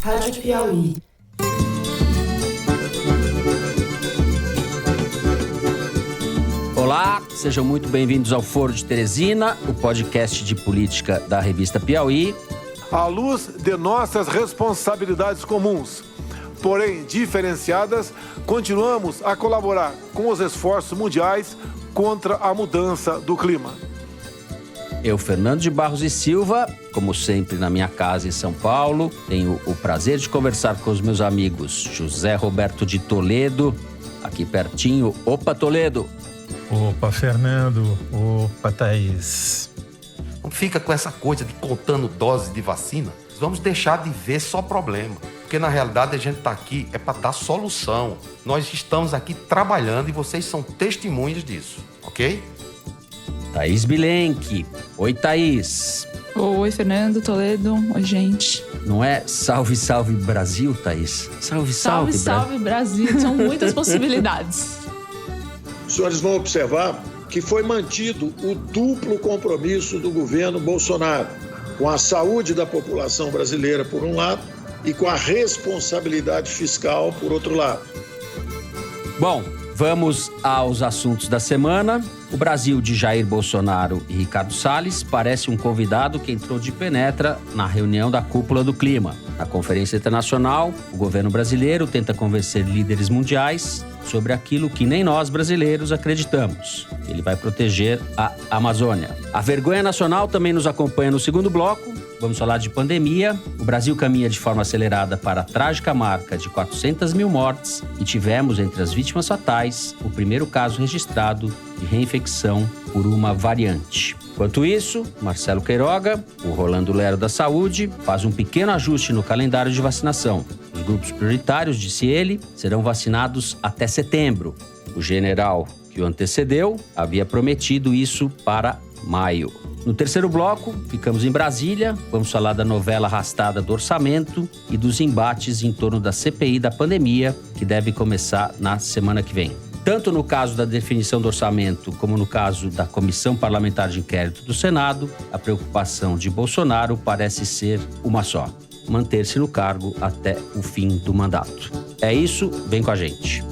Rádio Piauí. Olá, sejam muito bem-vindos ao Foro de Teresina, o podcast de política da revista Piauí. À luz de nossas responsabilidades comuns, porém diferenciadas, continuamos a colaborar com os esforços mundiais contra a mudança do clima. Eu, Fernando de Barros e Silva, como sempre na minha casa em São Paulo, tenho o prazer de conversar com os meus amigos José Roberto de Toledo, aqui pertinho. Opa, Toledo! Opa, Fernando. Opa, Thaís. Não fica com essa coisa de contando doses de vacina. Vamos deixar de ver só problema. Porque na realidade a gente está aqui para dar solução. Nós estamos aqui trabalhando e vocês são testemunhas disso, ok? Thaís Bilenque. Oi, Thaís. Oi, Fernando, Toledo. Oi, gente. Não é salve, salve Brasil, Thaís? Salve, salve, salve Brasil. São muitas possibilidades. Os senhores vão observar que foi mantido o duplo compromisso do governo Bolsonaro com a saúde da população brasileira, por um lado, e com a responsabilidade fiscal, por outro lado. Bom, vamos aos assuntos da semana. O Brasil de Jair Bolsonaro e Ricardo Salles parece um convidado que entrou de penetra na reunião da Cúpula do Clima. Na conferência internacional, o governo brasileiro tenta convencer líderes mundiais sobre aquilo que nem nós brasileiros acreditamos. Ele vai proteger a Amazônia. A vergonha nacional também nos acompanha no segundo bloco. Vamos falar de pandemia. O Brasil caminha de forma acelerada para a trágica marca de 400 mil mortes e tivemos entre as vítimas fatais o primeiro caso registrado de reinfecção por uma variante. Enquanto isso, Marcelo Queiroga, o Rolando Lero da Saúde, faz um pequeno ajuste no calendário de vacinação. Os grupos prioritários, disse ele, serão vacinados até setembro. O general que o antecedeu havia prometido isso para maio. No terceiro bloco, ficamos em Brasília, vamos falar da novela arrastada do orçamento e dos embates em torno da CPI da pandemia, que deve começar na semana que vem. Tanto no caso da definição do orçamento, como no caso da Comissão Parlamentar de Inquérito do Senado, a preocupação de Bolsonaro parece ser uma só: manter-se no cargo até o fim do mandato. É isso, vem com a gente.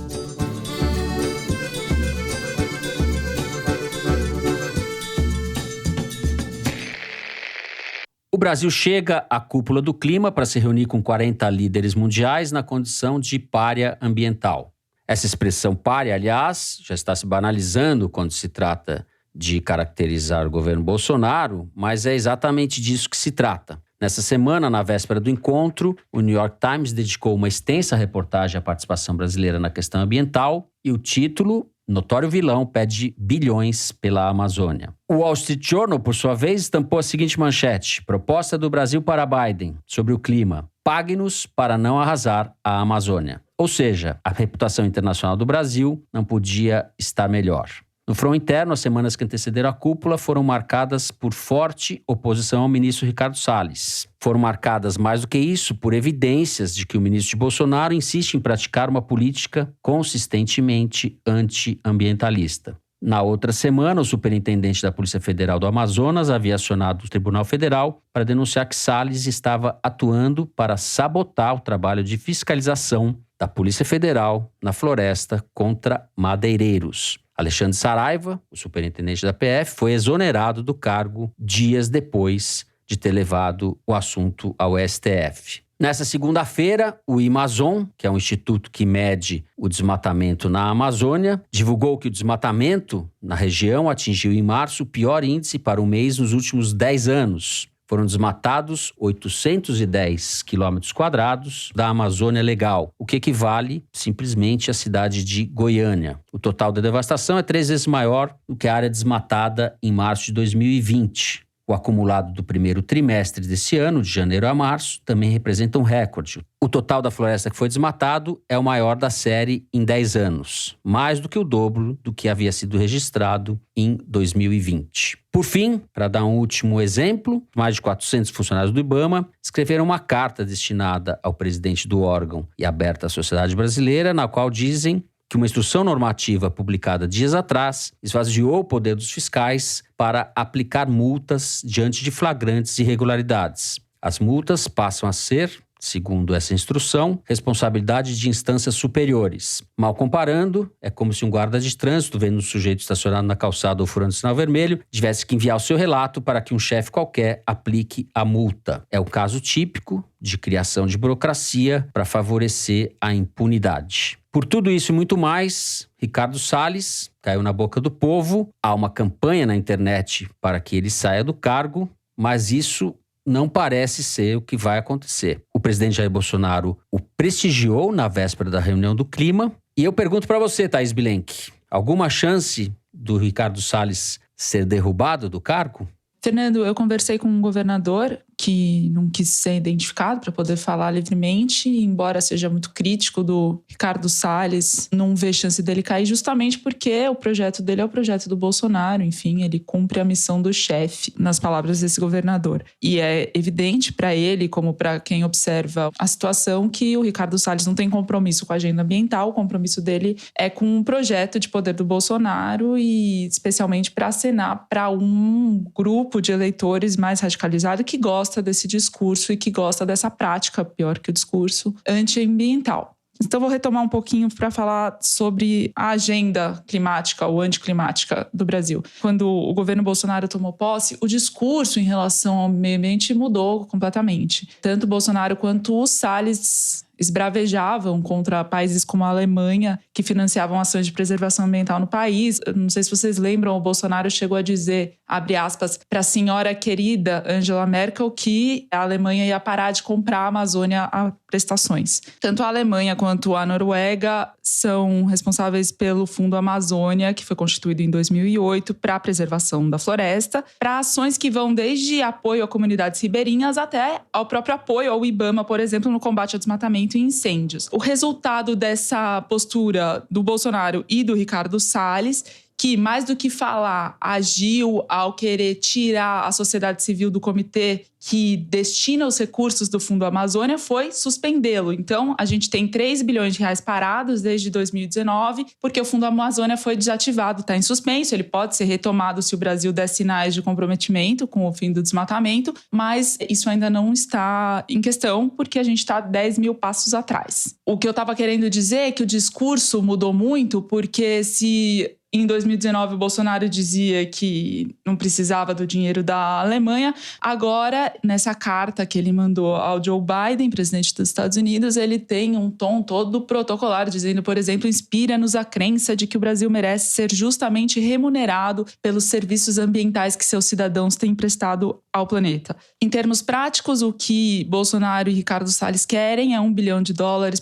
O Brasil chega à Cúpula do Clima para se reunir com 40 líderes mundiais na condição de pária ambiental. Essa expressão pária, aliás, já está se banalizando quando se trata de caracterizar o governo Bolsonaro, mas é exatamente disso que se trata. Nessa semana, na véspera do encontro, o New York Times dedicou uma extensa reportagem à participação brasileira na questão ambiental e o título: Notório vilão pede bilhões pela Amazônia. O Wall Street Journal, por sua vez, estampou a seguinte manchete: proposta do Brasil para Biden sobre o clima: pague-nos para não arrasar a Amazônia. Ou seja, a reputação internacional do Brasil não podia estar melhor. No front interno, as semanas que antecederam a cúpula foram marcadas por forte oposição ao ministro Ricardo Salles. Foram marcadas, mais do que isso, por evidências de que o ministro de Bolsonaro insiste em praticar uma política consistentemente anti-ambientalista. Na outra semana, o superintendente da Polícia Federal do Amazonas havia acionado o Tribunal Federal para denunciar que Salles estava atuando para sabotar o trabalho de fiscalização da Polícia Federal na floresta contra madeireiros. Alexandre Saraiva, o superintendente da PF, foi exonerado do cargo dias depois de ter levado o assunto ao STF. Nessa segunda-feira, o Imazon, que é um instituto que mede o desmatamento na Amazônia, divulgou que o desmatamento na região atingiu em março o pior índice para um mês nos últimos 10 anos. Foram desmatados 810 quilômetros quadrados da Amazônia Legal, o que equivale simplesmente à cidade de Goiânia. O total da devastação é 3 vezes maior do que a área desmatada em março de 2020. O acumulado do primeiro trimestre desse ano, de janeiro a março, também representa um recorde. O total da floresta que foi desmatado é o maior da série em 10 anos, mais do que o dobro do que havia sido registrado em 2020. Por fim, para dar um último exemplo, mais de 400 funcionários do IBAMA escreveram uma carta destinada ao presidente do órgão e aberta à sociedade brasileira, na qual dizem que uma instrução normativa publicada dias atrás esvaziou o poder dos fiscais para aplicar multas diante de flagrantes irregularidades. As multas passam a ser Segundo essa instrução, responsabilidade de instâncias superiores. Mal comparando, é como se um guarda de trânsito, vendo um sujeito estacionado na calçada ou furando o sinal vermelho, tivesse que enviar o seu relato para que um chefe qualquer aplique a multa. É o caso típico de criação de burocracia para favorecer a impunidade. Por tudo isso e muito mais, Ricardo Salles caiu na boca do povo. Há uma campanha na internet para que ele saia do cargo, mas isso não parece ser o que vai acontecer. O presidente Jair Bolsonaro o prestigiou na véspera da reunião do clima. E eu pergunto para você, Thaís Bilenque, alguma chance do Ricardo Salles ser derrubado do cargo? Fernando, eu conversei com um governador que não quis ser identificado para poder falar livremente, embora seja muito crítico do Ricardo Salles, não vê chance dele cair justamente porque o projeto dele é o projeto do Bolsonaro, enfim, ele cumpre a missão do chefe, nas palavras desse governador. E é evidente para ele, como para quem observa a situação, que o Ricardo Salles não tem compromisso com a agenda ambiental, o compromisso dele é com um projeto de poder do Bolsonaro e especialmente para acenar para um grupo de eleitores mais radicalizado que gosta desse discurso e que gosta dessa prática, pior que o discurso, antiambiental. Então vou retomar um pouquinho para falar sobre a agenda climática ou anticlimática do Brasil. Quando o governo Bolsonaro tomou posse, o discurso em relação ao meio ambiente mudou completamente. Tanto Bolsonaro quanto o Salles esbravejavam contra países como a Alemanha, que financiavam ações de preservação ambiental no país. Eu não sei se vocês lembram, o Bolsonaro chegou a dizer, abre aspas, para a senhora querida Angela Merkel, que a Alemanha ia parar de comprar a Amazônia a prestações. Tanto a Alemanha quanto a Noruega são responsáveis pelo Fundo Amazônia, que foi constituído em 2008 para a preservação da floresta, para ações que vão desde apoio a comunidades ribeirinhas até ao próprio apoio ao IBAMA, por exemplo, no combate ao desmatamento e incêndios. O resultado dessa postura do Bolsonaro e do Ricardo Salles, que mais do que falar, agiu ao querer tirar a sociedade civil do comitê que destina os recursos do Fundo Amazônia, foi suspendê-lo. Então, a gente tem 3 bilhões de reais parados desde 2019, porque o Fundo Amazônia foi desativado, está em suspenso, ele pode ser retomado se o Brasil der sinais de comprometimento com o fim do desmatamento, mas isso ainda não está em questão, porque a gente está 10 mil passos atrás. O que eu estava querendo dizer é que o discurso mudou muito, porque se em 2019 o Bolsonaro dizia que não precisava do dinheiro da Alemanha, agora, nessa carta que ele mandou ao Joe Biden, presidente dos Estados Unidos, ele tem um tom todo protocolar, dizendo, por exemplo, inspira-nos a crença de que o Brasil merece ser justamente remunerado pelos serviços ambientais que seus cidadãos têm prestado ao planeta. Em termos práticos, o que Bolsonaro e Ricardo Salles querem é $1 bilhão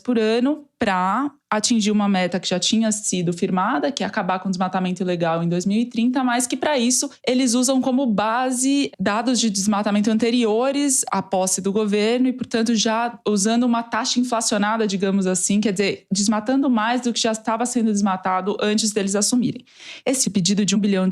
por ano para atingir uma meta que já tinha sido firmada, que é acabar com o desmatamento ilegal em 2030, mas que para isso eles usam como base dados de desmatamento anteriores à posse do governo e, portanto, já usando uma taxa inflacionada, digamos assim, quer dizer, desmatando mais do que já estava sendo desmatado antes deles assumirem. Esse pedido de $1 bilhão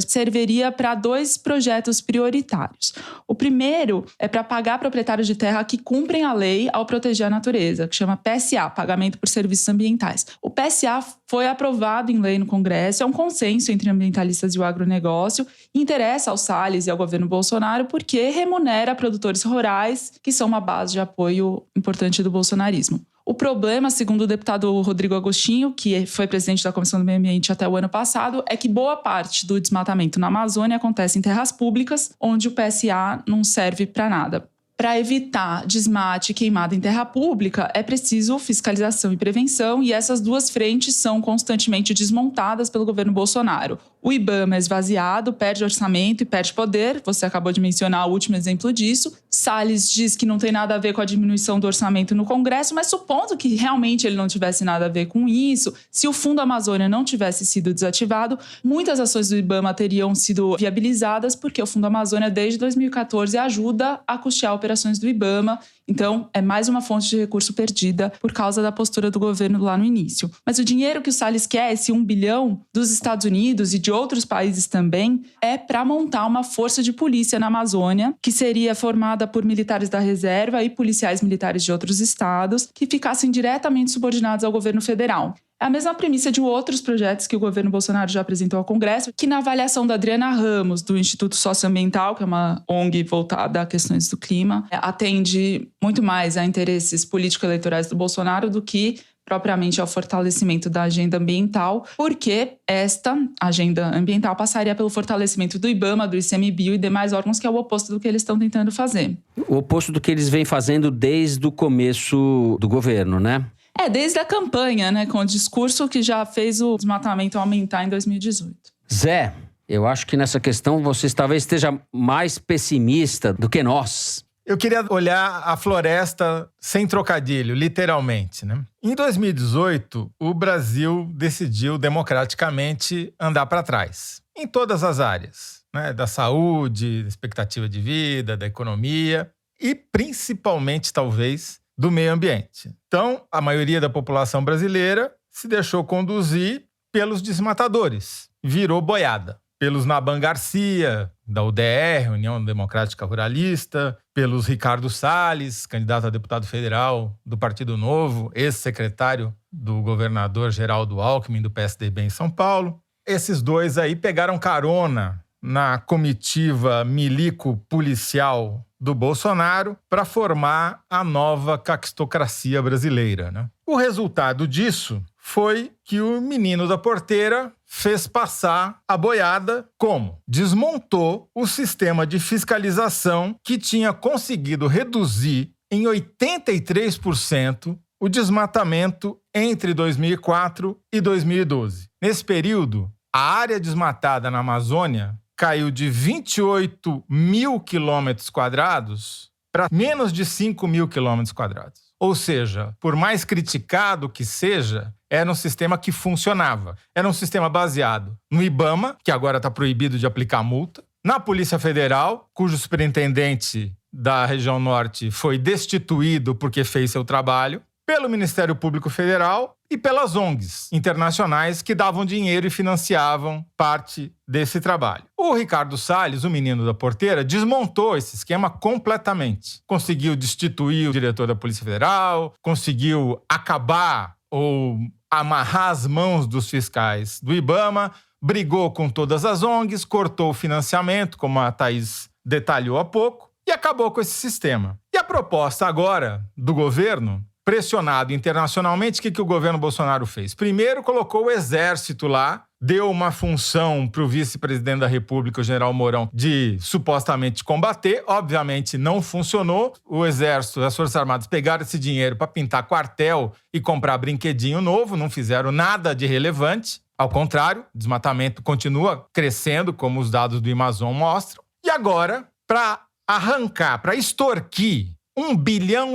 serviria para 2 projetos prioritários. O primeiro é para pagar proprietários de terra que cumprem a lei ao proteger a natureza, que chama PSA, Pagamento por Serviços Ambientais. O PSA foi aprovado em lei no Congresso, é um consenso entre ambientalistas e o agronegócio, e interessa ao Salles e ao governo Bolsonaro porque remunera produtores rurais, que são uma base de apoio importante do bolsonarismo. O problema, segundo o deputado Rodrigo Agostinho, que foi presidente da Comissão do Meio Ambiente até o ano passado, é que boa parte do desmatamento na Amazônia acontece em terras públicas, onde o PSA não serve para nada. Para evitar desmate e queimada em terra pública, é preciso fiscalização e prevenção, e essas 2 frentes são constantemente desmontadas pelo governo Bolsonaro. O IBAMA é esvaziado, perde orçamento e perde poder, você acabou de mencionar o último exemplo disso. Salles diz que não tem nada a ver com a diminuição do orçamento no Congresso, mas supondo que realmente ele não tivesse nada a ver com isso, se o Fundo Amazônia não tivesse sido desativado, muitas ações do IBAMA teriam sido viabilizadas, porque o Fundo Amazônia, desde 2014, ajuda a custear operações do IBAMA. Então, é mais uma fonte de recurso perdida por causa da postura do governo lá no início. Mas o dinheiro que o Salles quer, esse $1 bilhão dos Estados Unidos e de outros países também, é para montar uma força de polícia na Amazônia, que seria formada por militares da reserva e policiais militares de outros estados, que ficassem diretamente subordinados ao governo federal. É a mesma premissa de outros projetos que o governo Bolsonaro já apresentou ao Congresso, que na avaliação da Adriana Ramos, do Instituto Socioambiental, que é uma ONG voltada a questões do clima, atende muito mais a interesses político-eleitorais do Bolsonaro do que propriamente ao fortalecimento da agenda ambiental, porque esta agenda ambiental passaria pelo fortalecimento do IBAMA, do ICMBio e demais órgãos, que é o oposto do que eles estão tentando fazer. O oposto do que eles vêm fazendo desde o começo do governo, né? Desde a campanha, né, com o discurso que já fez o desmatamento aumentar em 2018. Zé, eu acho que nessa questão você talvez esteja mais pessimista do que nós. Eu queria olhar a floresta sem trocadilho, literalmente, né? Em 2018, o Brasil decidiu democraticamente andar para trás, em todas as áreas, né? Da saúde, da expectativa de vida, da economia e principalmente, talvez, do meio ambiente. Então, a maioria da população brasileira se deixou conduzir pelos desmatadores, virou boiada. Pelos Naban Garcia, da UDR, União Democrática Ruralista, pelos Ricardo Salles, candidato a deputado federal do Partido Novo, ex-secretário do governador Geraldo Alckmin, do PSDB em São Paulo. Esses dois aí pegaram carona na comitiva milico-policial do Bolsonaro para formar a nova caquistocracia brasileira, né? O resultado disso foi que o menino da porteira fez passar a boiada como? Desmontou o sistema de fiscalização que tinha conseguido reduzir em 83% o desmatamento entre 2004 e 2012. Nesse período, a área desmatada na Amazônia caiu de 28 mil quilômetros quadrados para menos de 5 mil quilômetros quadrados. Ou seja, por mais criticado que seja, era um sistema que funcionava. Era um sistema baseado no IBAMA, que agora está proibido de aplicar multa, na Polícia Federal, cujo superintendente da região norte foi destituído porque fez seu trabalho, pelo Ministério Público Federal e pelas ONGs internacionais que davam dinheiro e financiavam parte desse trabalho. O Ricardo Salles, o menino da porteira, desmontou esse esquema completamente. Conseguiu destituir o diretor da Polícia Federal, conseguiu acabar ou amarrar as mãos dos fiscais do IBAMA, brigou com todas as ONGs, cortou o financiamento, como a Thaís detalhou há pouco, e acabou com esse sistema. E a proposta agora do governo, pressionado internacionalmente, o que o governo Bolsonaro fez? Primeiro, colocou o exército lá, deu uma função para o vice-presidente da República, o general Mourão, de supostamente combater. Obviamente não funcionou. O exército, as Forças Armadas pegaram esse dinheiro para pintar quartel e comprar brinquedinho novo, não fizeram nada de relevante. Ao contrário, o desmatamento continua crescendo, como os dados do Amazon mostram. E agora, para arrancar, para extorquir $1 bilhão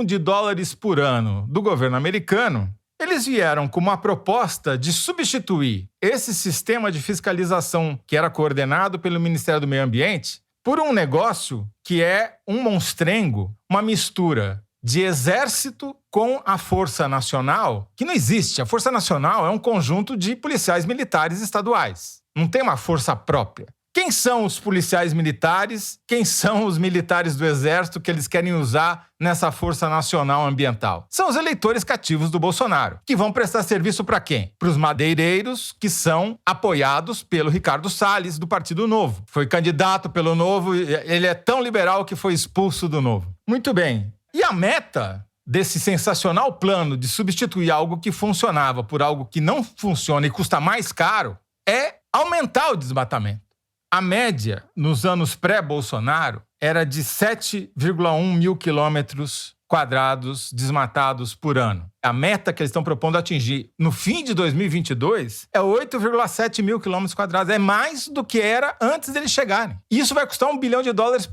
por ano do governo americano, eles vieram com uma proposta de substituir esse sistema de fiscalização que era coordenado pelo Ministério do Meio Ambiente por um negócio que é um monstrengo, uma mistura de exército com a Força Nacional, que não existe. A Força Nacional é um conjunto de policiais militares estaduais. Não tem uma força própria. Quem são os policiais militares? Quem são os militares do Exército que eles querem usar nessa Força Nacional Ambiental? São os eleitores cativos do Bolsonaro, que vão prestar serviço para quem? Para os madeireiros que são apoiados pelo Ricardo Salles, do Partido Novo. Foi candidato pelo Novo, ele é tão liberal que foi expulso do Novo. Muito bem. E a meta desse sensacional plano de substituir algo que funcionava por algo que não funciona e custa mais caro é aumentar o desmatamento. A média, nos anos pré-Bolsonaro, era de 7,1 mil quilômetros quadrados desmatados por ano. A meta que eles estão propondo atingir no fim de 2022 é 8,7 mil quilômetros quadrados. É mais do que era antes deles chegarem. Isso vai custar $1 bilhão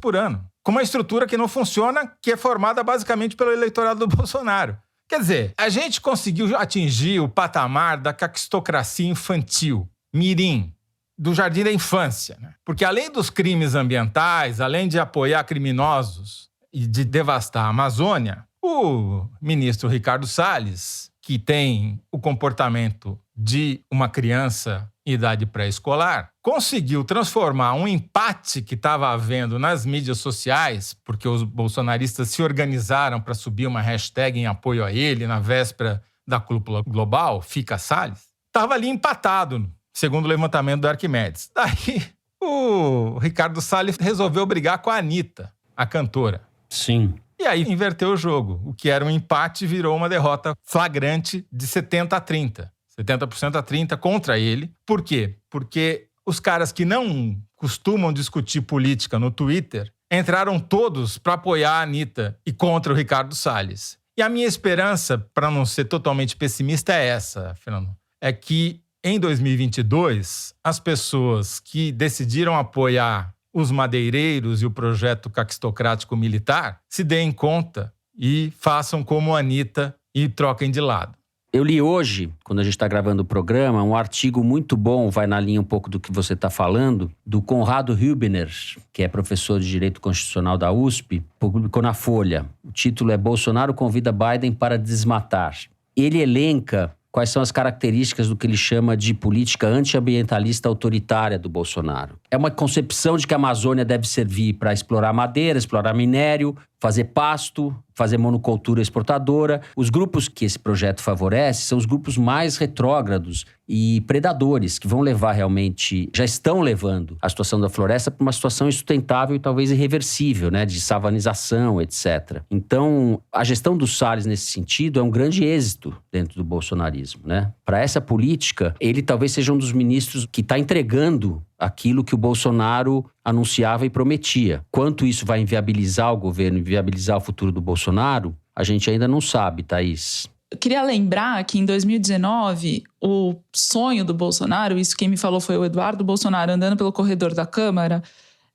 por ano, com uma estrutura que não funciona, que é formada basicamente pelo eleitorado do Bolsonaro. Quer dizer, a gente conseguiu atingir o patamar da caquistocracia infantil, mirim, do jardim da infância, né? Porque além dos crimes ambientais, além de apoiar criminosos e de devastar a Amazônia, o ministro Ricardo Salles, que tem o comportamento de uma criança em idade pré-escolar, conseguiu transformar um empate que estava havendo nas mídias sociais, porque os bolsonaristas se organizaram para subir uma hashtag em apoio a ele na véspera da cúpula global, Fica Salles, estava ali empatado, segundo o levantamento do Arquimedes. Daí o Ricardo Salles resolveu brigar com a Anitta, a cantora. Sim. E aí inverteu o jogo. O que era um empate virou uma derrota flagrante de 70-30. 70% a 30% contra ele. Por quê? Porque os caras que não costumam discutir política no Twitter entraram todos para apoiar a Anitta e contra o Ricardo Salles. E a minha esperança, para não ser totalmente pessimista, é essa, Fernando. É que em 2022, as pessoas que decidiram apoiar os madeireiros e o projeto caquistocrático militar se deem conta e façam como a Anitta e troquem de lado. Eu li hoje, quando a gente está gravando o programa, um artigo muito bom, vai na linha um pouco do que você está falando, do Conrado Hübner, que é professor de Direito Constitucional da USP, publicou na Folha. O título é Bolsonaro convida Biden para desmatar. Ele elenca quais são as características do que ele chama de política antiambientalista autoritária do Bolsonaro. É uma concepção de que a Amazônia deve servir para explorar madeira, explorar minério, fazer pasto, fazer monocultura exportadora. Os grupos que esse projeto favorece são os grupos mais retrógrados e predadores, que vão levar realmente, já estão levando a situação da floresta para uma situação insustentável e talvez irreversível, né, de savanização, etc. Então, a gestão do Salles nesse sentido é um grande êxito dentro do bolsonarismo, né? Para essa política, ele talvez seja um dos ministros que está entregando aquilo que o Bolsonaro anunciava e prometia. Quanto isso vai inviabilizar o governo, inviabilizar o futuro do Bolsonaro, a gente ainda não sabe, Thaís. Eu queria lembrar que em 2019, o sonho do Bolsonaro, isso quem me falou foi o Eduardo Bolsonaro andando pelo corredor da Câmara,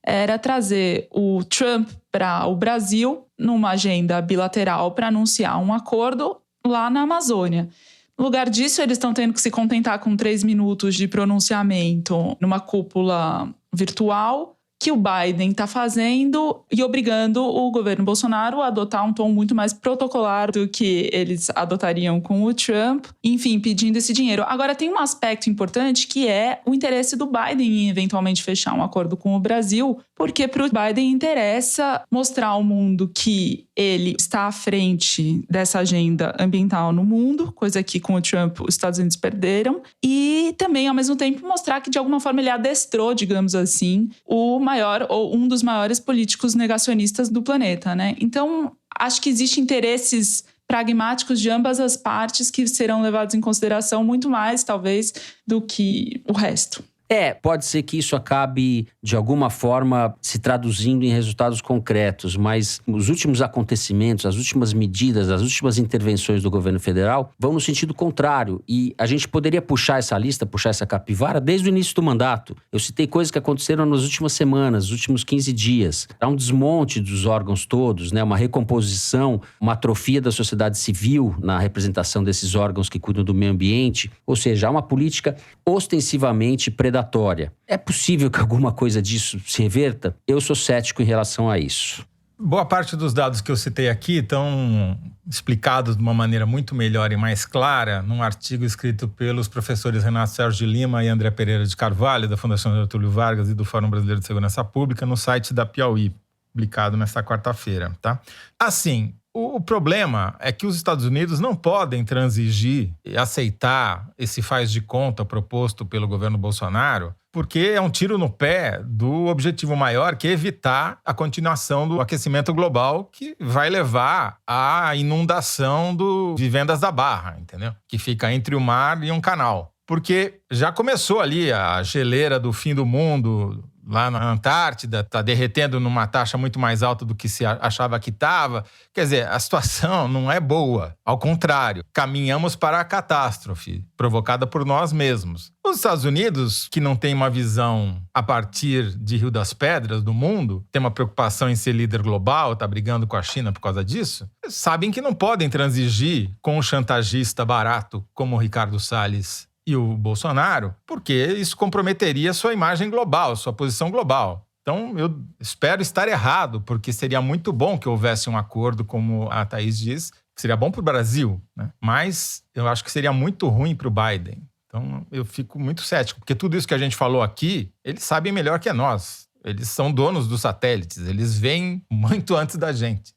era trazer o Trump para o Brasil numa agenda bilateral para anunciar um acordo lá na Amazônia. No lugar disso, eles estão tendo que se contentar com 3 minutos de pronunciamento numa cúpula virtual que o Biden está fazendo e obrigando o governo Bolsonaro a adotar um tom muito mais protocolar do que eles adotariam com o Trump, enfim, pedindo esse dinheiro. Agora, tem um aspecto importante que é o interesse do Biden em eventualmente fechar um acordo com o Brasil, porque para o Biden interessa mostrar ao mundo que ele está à frente dessa agenda ambiental no mundo, coisa que com o Trump os Estados Unidos perderam, e também, ao mesmo tempo, mostrar que de alguma forma ele adestrou, digamos assim, o maior ou um dos maiores políticos negacionistas do planeta, né? Então, acho que existem interesses pragmáticos de ambas as partes que serão levados em consideração muito mais, talvez, do que o resto. Pode ser que isso acabe, de alguma forma, se traduzindo em resultados concretos, mas os últimos acontecimentos, as últimas medidas, as últimas intervenções do governo federal vão no sentido contrário. E a gente poderia puxar essa lista, puxar essa capivara desde o início do mandato. Eu citei coisas que aconteceram nas últimas semanas, nos últimos 15 dias. Há um desmonte dos órgãos todos, né? Uma recomposição, uma atrofia da sociedade civil na representação desses órgãos que cuidam do meio ambiente. Ou seja, há uma política ostensivamente predatória. É possível que alguma coisa disso se reverta? Eu sou cético em relação a isso. Boa parte dos dados que eu citei aqui estão explicados de uma maneira muito melhor e mais clara num artigo escrito pelos professores Renato Sérgio de Lima e André Pereira de Carvalho, da Fundação Getúlio Vargas e do Fórum Brasileiro de Segurança Pública, no site da Piauí, publicado nesta quarta-feira, tá? Assim, o problema é que os Estados Unidos não podem transigir e aceitar esse faz de conta proposto pelo governo Bolsonaro, porque é um tiro no pé do objetivo maior, que é evitar a continuação do aquecimento global, que vai levar à inundação do Vivendas da Barra, entendeu? Que fica entre o mar e um canal. Porque já começou ali a geleira do fim do mundo lá na Antártida, está derretendo numa taxa muito mais alta do que se achava que estava. Quer dizer, a situação não é boa. Ao contrário, caminhamos para a catástrofe, provocada por nós mesmos. Os Estados Unidos, que não tem uma visão a partir de Rio das Pedras do mundo, tem uma preocupação em ser líder global, está brigando com a China por causa disso, sabem que não podem transigir com um chantagista barato como o Ricardo Salles e o Bolsonaro, porque isso comprometeria sua imagem global, sua posição global. Então, eu espero estar errado, porque seria muito bom que houvesse um acordo, como a Thaís diz, que seria bom para o Brasil, né? Mas eu acho que seria muito ruim para o Biden. Então, eu fico muito cético, porque tudo isso que a gente falou aqui, eles sabem melhor que nós. Eles são donos dos satélites, eles veem muito antes da gente.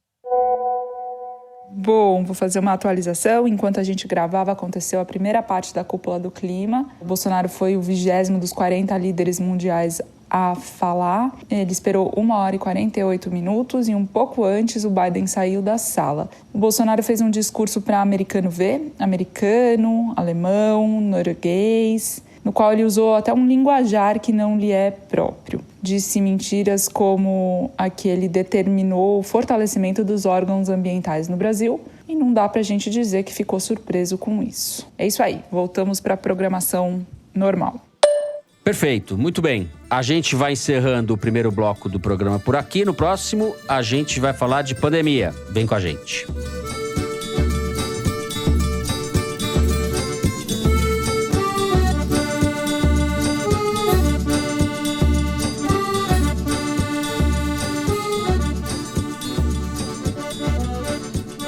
Bom, vou fazer uma atualização. Enquanto a gente gravava, aconteceu a primeira parte da cúpula do clima. O Bolsonaro foi o 20º dos 40 líderes mundiais a falar. Ele esperou 1h e 48 minutos e um pouco antes o Biden saiu da sala. O Bolsonaro fez um discurso para americano ver, americano, alemão, norueguês, no qual ele usou até um linguajar que não lhe é próprio. Disse mentiras como a que ele determinou o fortalecimento dos órgãos ambientais no Brasil, e não dá pra gente dizer que ficou surpreso com isso. É isso aí, voltamos para a programação normal. Perfeito, muito bem. A gente vai encerrando o primeiro bloco do programa por aqui. No próximo, a gente vai falar de pandemia. Vem com a gente.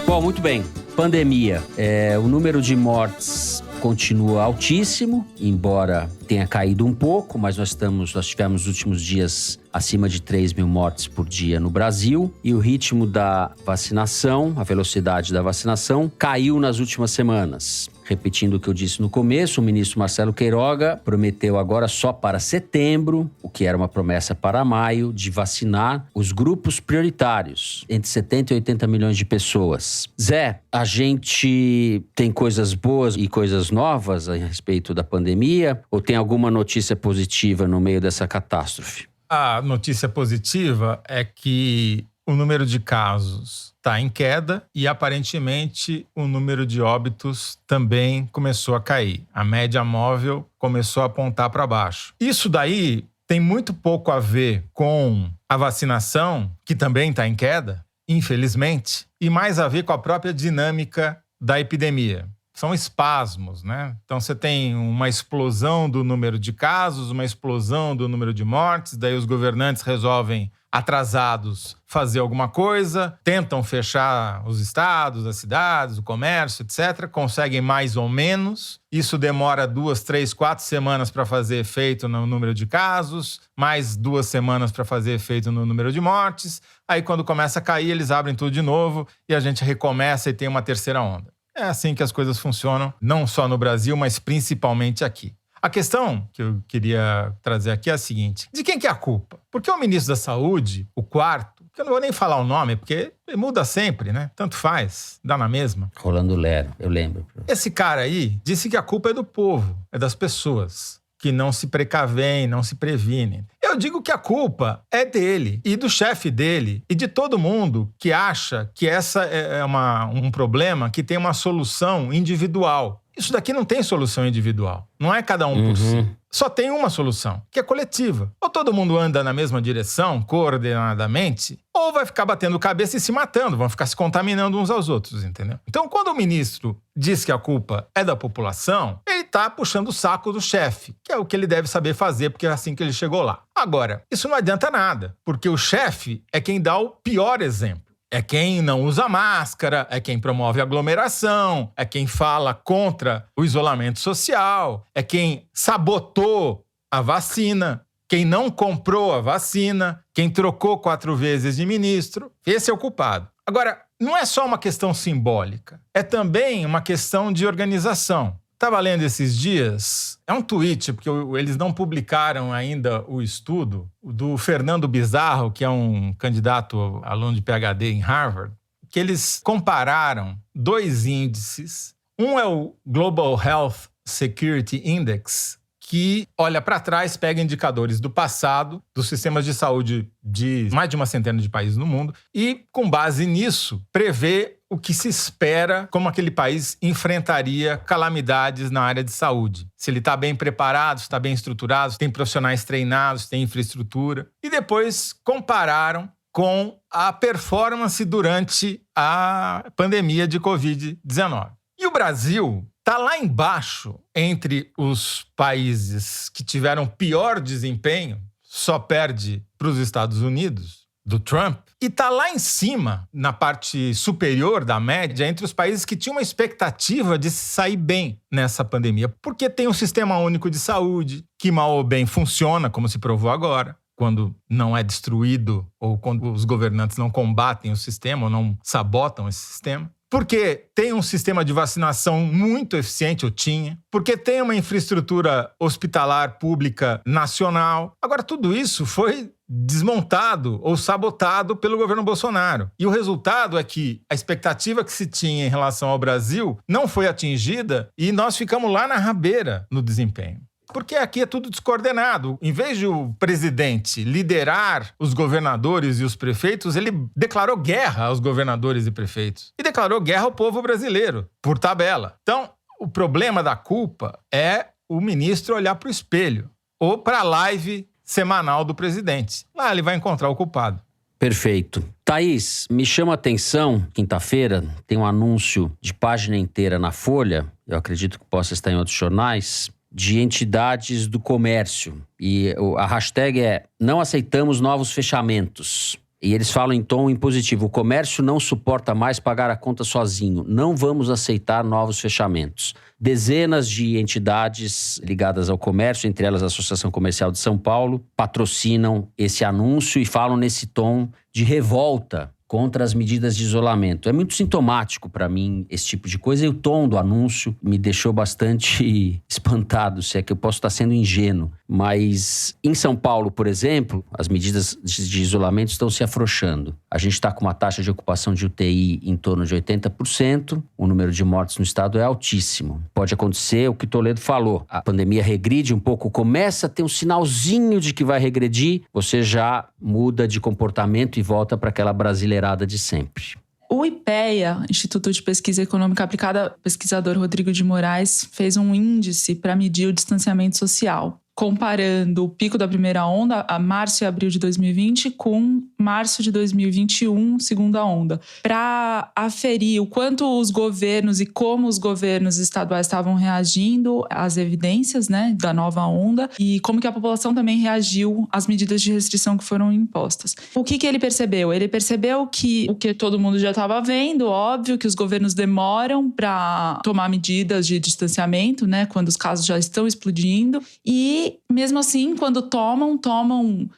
Bom, muito bem. Pandemia. O número de mortes continua altíssimo, embora tenha caído um pouco, mas nós tivemos nos últimos dias acima de 3 mil mortes por dia no Brasil, e o ritmo da vacinação, a velocidade da vacinação, caiu nas últimas semanas. Repetindo o que eu disse no começo, o ministro Marcelo Queiroga prometeu agora só para setembro, o que era uma promessa para maio, de vacinar os grupos prioritários, entre 70 e 80 milhões de pessoas. Zé, a gente tem coisas boas e coisas novas a respeito da pandemia, ou tem alguma notícia positiva no meio dessa catástrofe? A notícia positiva é que o número de casos está em queda e, aparentemente, o número de óbitos também começou a cair. A média móvel começou a apontar para baixo. Isso daí tem muito pouco a ver com a vacinação, que também está em queda, infelizmente, e mais a ver com a própria dinâmica da epidemia. São espasmos, né? Então você tem uma explosão do número de casos, uma explosão do número de mortes, daí os governantes resolvem, atrasados, fazer alguma coisa, tentam fechar os estados, as cidades, o comércio, etc. Conseguem mais ou menos. Isso demora 2, 3, 4 semanas para fazer efeito no número de casos, mais 2 semanas para fazer efeito no número de mortes. Aí quando começa a cair, eles abrem tudo de novo e a gente recomeça e tem uma terceira onda. É assim que as coisas funcionam, não só no Brasil, mas principalmente aqui. A questão que eu queria trazer aqui é a seguinte: de quem que é a culpa? Porque o ministro da Saúde, o quarto, que eu não vou nem falar o nome, porque muda sempre, né? Tanto faz, dá na mesma. Rolando Lero, eu lembro. Esse cara aí disse que a culpa é do povo, é das pessoas que não se precavem, não se previnem. Eu digo que a culpa é dele e do chefe dele e de todo mundo que acha que essa é um problema que tem uma solução individual. Isso daqui não tem solução individual. Não é cada um por si. Só tem uma solução, que é coletiva. Ou todo mundo anda na mesma direção, coordenadamente, ou vai ficar batendo cabeça e se matando, vão ficar se contaminando uns aos outros, entendeu? Então, quando o ministro diz que a culpa é da população, ele está puxando o saco do chefe, que é o que ele deve saber fazer, porque é assim que ele chegou lá. Agora, isso não adianta nada, porque o chefe é quem dá o pior exemplo. É quem não usa máscara, é quem promove aglomeração, é quem fala contra o isolamento social, é quem sabotou a vacina, quem não comprou a vacina, quem trocou 4 vezes de ministro. Esse é o culpado. Agora, não é só uma questão simbólica, é também uma questão de organização. Estava lendo esses dias, é um tweet, porque eles não publicaram ainda o estudo, do Fernando Bizarro, que é um candidato aluno de PhD em Harvard, que eles compararam 2 índices. Um é o Global Health Security Index, que olha para trás, pega indicadores do passado, dos sistemas de saúde de mais de uma centena de países no mundo, e, com base nisso, prevê o que se espera como aquele país enfrentaria calamidades na área de saúde. Se ele está bem preparado, se está bem estruturado, se tem profissionais treinados, se tem infraestrutura. E depois compararam com a performance durante a pandemia de Covid-19. E o Brasil está lá embaixo entre os países que tiveram pior desempenho, só perde para os Estados Unidos, do Trump, e está lá em cima, na parte superior da média, entre os países que tinham uma expectativa de sair bem nessa pandemia. Porque tem um sistema único de saúde, que mal ou bem funciona, como se provou agora, quando não é destruído ou quando os governantes não combatem o sistema ou não sabotam esse sistema. porque tem um sistema de vacinação muito eficiente, ou tinha, porque tem uma infraestrutura hospitalar pública nacional. Agora, tudo isso foi desmontado ou sabotado pelo governo Bolsonaro. E o resultado é que a expectativa que se tinha em relação ao Brasil não foi atingida e nós ficamos lá na rabeira no desempenho. Porque aqui é tudo descoordenado. Em vez de o presidente liderar os governadores e os prefeitos, ele declarou guerra aos governadores e prefeitos. E declarou guerra ao povo brasileiro, por tabela. Então, o problema da culpa é o ministro olhar para o espelho ou para a live semanal do presidente. Lá ele vai encontrar o culpado. Perfeito. Thaís, me chama a atenção, quinta-feira, tem um anúncio de página inteira na Folha, eu acredito que possa estar em outros jornais, de entidades do comércio. E a hashtag é "Não aceitamos novos fechamentos". E eles falam em tom impositivo: o comércio não suporta mais pagar a conta sozinho. Não vamos aceitar novos fechamentos. Dezenas de entidades ligadas ao comércio, entre elas a Associação Comercial de São Paulo, patrocinam esse anúncio e falam nesse tom de revolta contra as medidas de isolamento. É muito sintomático para mim esse tipo de coisa, e o tom do anúncio me deixou bastante espantado, se é que eu posso estar sendo ingênuo. Mas em São Paulo, por exemplo, as medidas de isolamento estão se afrouxando. A gente está com uma taxa de ocupação de UTI em torno de 80%, o número de mortes no estado é altíssimo. Pode acontecer o que Toledo falou, a pandemia regride um pouco, começa a ter um sinalzinho de que vai regredir, você já muda de comportamento e volta para aquela brasileirada de sempre. O IPEA, Instituto de Pesquisa Econômica Aplicada, pesquisador Rodrigo de Moraes, fez um índice para medir o distanciamento social, comparando o pico da primeira onda, a março e abril de 2020, com março de 2021, segunda onda, para aferir o quanto os governos e como os governos estaduais estavam reagindo às evidências, né, da nova onda, e como que a população também reagiu às medidas de restrição que foram impostas. O que ele percebeu? Ele percebeu que o que todo mundo já estava vendo, óbvio, que os governos demoram para tomar medidas de distanciamento, né, quando os casos já estão explodindo, e mesmo assim, quando tomam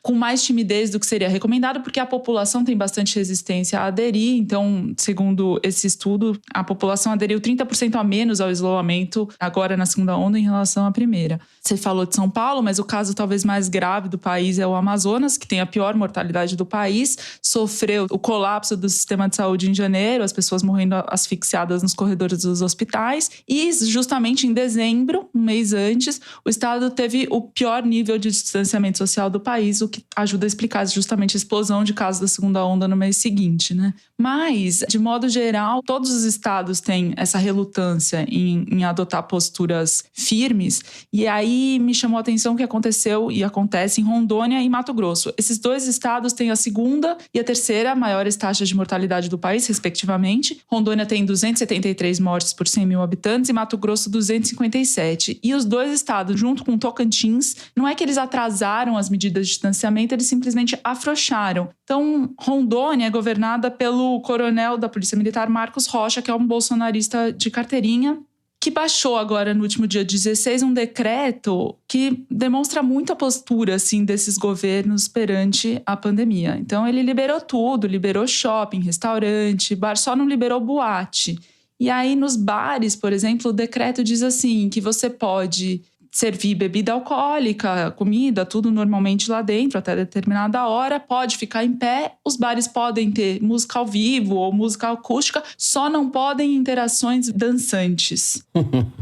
com mais timidez do que seria recomendado, porque a população tem bastante resistência a aderir. Então, segundo esse estudo, a população aderiu 30% a menos ao isolamento agora na segunda onda em relação à primeira. Você falou de São Paulo, mas o caso talvez mais grave do país é o Amazonas, que tem a pior mortalidade do país, sofreu o colapso do sistema de saúde em janeiro, as pessoas morrendo asfixiadas nos corredores dos hospitais, e justamente em dezembro, um mês antes, o estado teve o pior nível de distanciamento social do país, o que ajuda a explicar justamente a explosão de casos da segunda onda no mês seguinte, né? Mas, de modo geral, todos os estados têm essa relutância em adotar posturas firmes, e aí me chamou a atenção o que aconteceu e acontece em Rondônia e Mato Grosso. Esses dois estados têm a segunda e a terceira maiores taxas de mortalidade do país, respectivamente. Rondônia tem 273 mortes por 100 mil habitantes e Mato Grosso 257. E os dois estados, junto com Tocantins, não é que eles atrasaram as medidas de distanciamento, eles simplesmente afrouxaram. Então, Rondônia é governada pelo coronel da Polícia Militar, Marcos Rocha, que é um bolsonarista de carteirinha, que baixou agora, no último dia 16, um decreto que demonstra muito a postura assim, desses governos perante a pandemia. Então, ele liberou tudo, liberou shopping, restaurante, bar, só não liberou boate. E aí, nos bares, por exemplo, o decreto diz assim, que você pode servir bebida alcoólica, comida, tudo normalmente lá dentro, até determinada hora, pode ficar em pé, os bares podem ter música ao vivo ou música acústica, só não podem interações dançantes.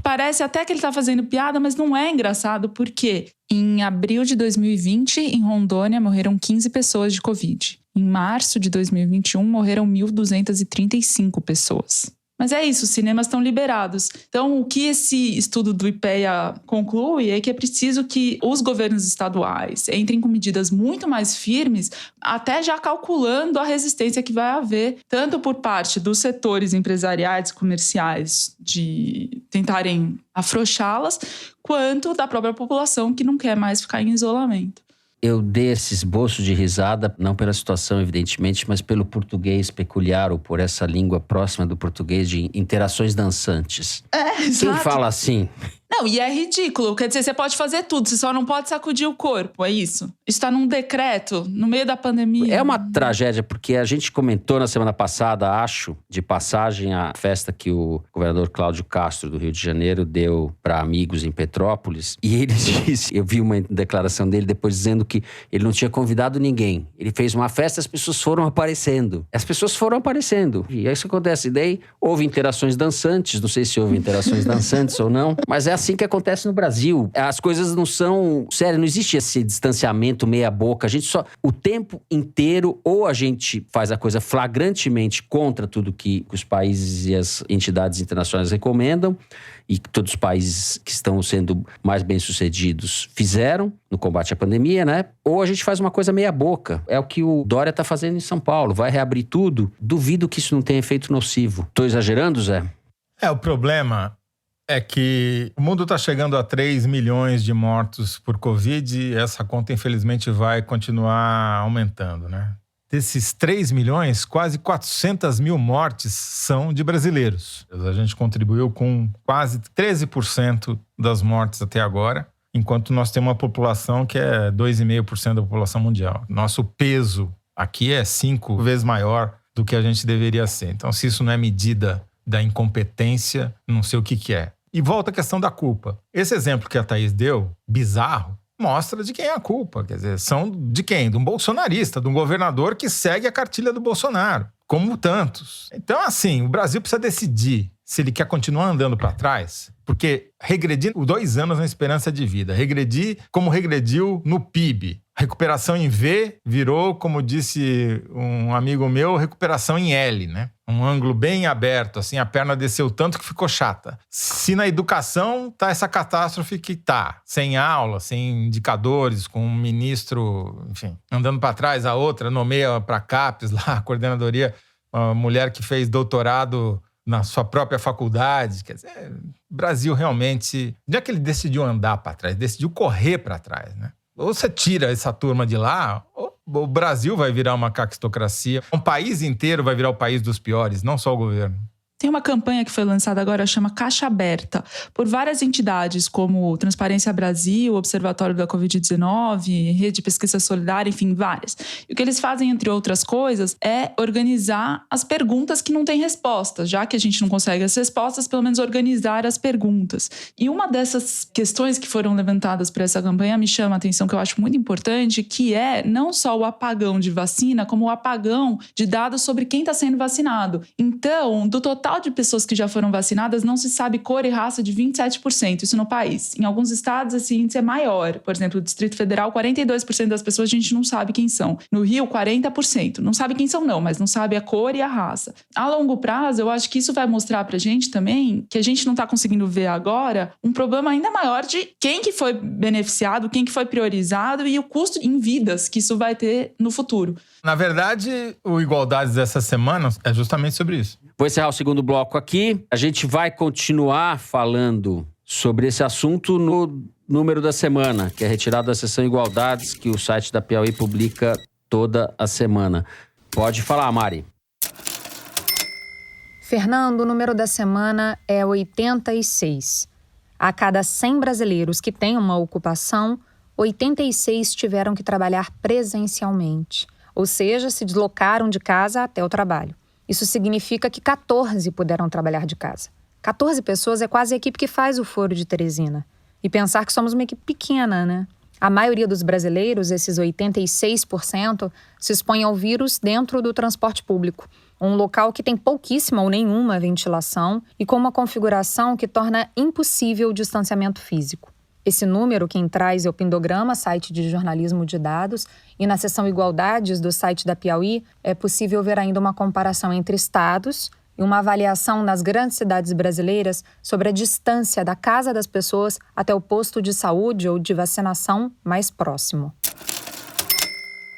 Parece até que ele tá fazendo piada, mas não é engraçado, porque em abril de 2020, em Rondônia, morreram 15 pessoas de Covid. Em março de 2021, morreram 1.235 pessoas. Mas é isso, os cinemas estão liberados. Então, o que esse estudo do IPEA conclui é que é preciso que os governos estaduais entrem com medidas muito mais firmes, até já calculando a resistência que vai haver, tanto por parte dos setores empresariais e comerciais de tentarem afrouxá-las, quanto da própria população que não quer mais ficar em isolamento. Eu dei esse esboço de risada, não pela situação, evidentemente, mas pelo português peculiar, ou por essa língua próxima do português de interações dançantes. Exato. Quem fala assim Não, e é ridículo. Quer dizer, você pode fazer tudo, você só não pode sacudir o corpo, é isso? Isso tá num decreto, no meio da pandemia. É uma tragédia, porque a gente comentou na semana passada, acho, de passagem, a festa que o governador Cláudio Castro, do Rio de Janeiro, deu para amigos em Petrópolis. E ele disse, eu vi uma declaração dele depois dizendo que ele não tinha convidado ninguém. Ele fez uma festa e as pessoas foram aparecendo. As pessoas foram aparecendo. E é isso que acontece. E daí houve interações dançantes, não sei se houve interações dançantes ou não, mas é assim que acontece no Brasil. As coisas não são... Sério, não existe esse distanciamento meia boca. A gente só... O tempo inteiro, ou a gente faz a coisa flagrantemente contra tudo que os países e as entidades internacionais recomendam, e que todos os países que estão sendo mais bem-sucedidos fizeram no combate à pandemia, né? Ou a gente faz uma coisa meia boca. É o que o Dória está fazendo em São Paulo. Vai reabrir tudo. Duvido que isso não tenha efeito nocivo. Tô exagerando, Zé? O problema é que o mundo está chegando a 3 milhões de mortos por Covid e essa conta, infelizmente, vai continuar aumentando, né? Desses 3 milhões, quase 400 mil mortes são de brasileiros. A gente contribuiu com quase 13% das mortes até agora, enquanto nós temos uma população que é 2,5% da população mundial. Nosso peso aqui é 5 vezes maior do que a gente deveria ser. Então, se isso não é medida da incompetência, não sei o que é. E volta a questão da culpa. Esse exemplo que a Thaís deu, bizarro, mostra de quem é a culpa. Quer dizer, são de quem? De um bolsonarista, de um governador que segue a cartilha do Bolsonaro, como tantos. Então, assim, o Brasil precisa decidir se ele quer continuar andando para trás, porque regredir 2 anos na esperança de vida, regredir como regrediu no PIB. Recuperação em V virou, como disse um amigo meu, recuperação em L, né? Um ângulo bem aberto, assim, a perna desceu tanto que ficou chata. Se na educação tá essa catástrofe que tá, sem aula, sem indicadores, com um ministro, enfim, andando para trás, a outra nomeia para CAPES lá, a coordenadoria, uma mulher que fez doutorado na sua própria faculdade. Quer dizer, o Brasil realmente, já que ele decidiu andar para trás, decidiu correr para trás, né? Ou você tira essa turma de lá, ou o Brasil vai virar uma caquistocracia. Um país inteiro vai virar o país dos piores, não só o governo. Tem uma campanha que foi lançada agora, chama Caixa Aberta, por várias entidades como Transparência Brasil, Observatório da Covid-19, Rede de Pesquisa Solidária, enfim, várias. E o que eles fazem, entre outras coisas, é organizar as perguntas que não têm respostas. Já que a gente não consegue as respostas, pelo menos organizar as perguntas. E uma dessas questões que foram levantadas por essa campanha me chama a atenção, que eu acho muito importante, que é não só o apagão de vacina, como o apagão de dados sobre quem está sendo vacinado. Então, do total de pessoas que já foram vacinadas, não se sabe cor e raça de 27%, isso no país. Em alguns estados, esse índice é maior. Por exemplo, no Distrito Federal, 42% das pessoas a gente não sabe quem são. No Rio, 40%. Não sabe quem são não, mas não sabe a cor e a raça. A longo prazo, eu acho que isso vai mostrar pra gente também, que a gente não tá conseguindo ver agora, um problema ainda maior de quem que foi beneficiado, quem que foi priorizado e o custo em vidas que isso vai ter no futuro. Na verdade, o Igualdades dessa semana é justamente sobre isso. Vou encerrar o segundo bloco aqui. A gente vai continuar falando sobre esse assunto no número da semana, que é retirado da seção Igualdades, que o site da Piauí publica toda a semana. Pode falar, Mari. Fernando, o número da semana é 86. A cada 100 brasileiros que têm uma ocupação, 86 tiveram que trabalhar presencialmente, ou seja, se deslocaram de casa até o trabalho. Isso significa que 14 puderam trabalhar de casa. 14 pessoas é quase a equipe que faz o Foro de Teresina. E pensar que somos uma equipe pequena, né? A maioria dos brasileiros, esses 86%, se expõe ao vírus dentro do transporte público. Um local que tem pouquíssima ou nenhuma ventilação e com uma configuração que torna impossível o distanciamento físico. Esse número quem traz é o Pindograma, site de jornalismo de dados, e na seção Igualdades do site da Piauí é possível ver ainda uma comparação entre estados e uma avaliação nas grandes cidades brasileiras sobre a distância da casa das pessoas até o posto de saúde ou de vacinação mais próximo.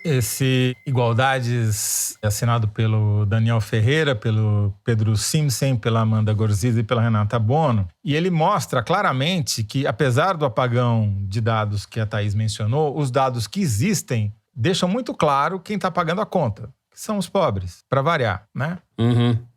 Esse Igualdades é assinado pelo Daniel Ferreira, pelo Pedro Simpson, pela Amanda Gorziz e pela Renata Bono. E ele mostra claramente que, apesar do apagão de dados que a Thaís mencionou, os dados que existem deixam muito claro quem está pagando a conta, que são os pobres, para variar, né?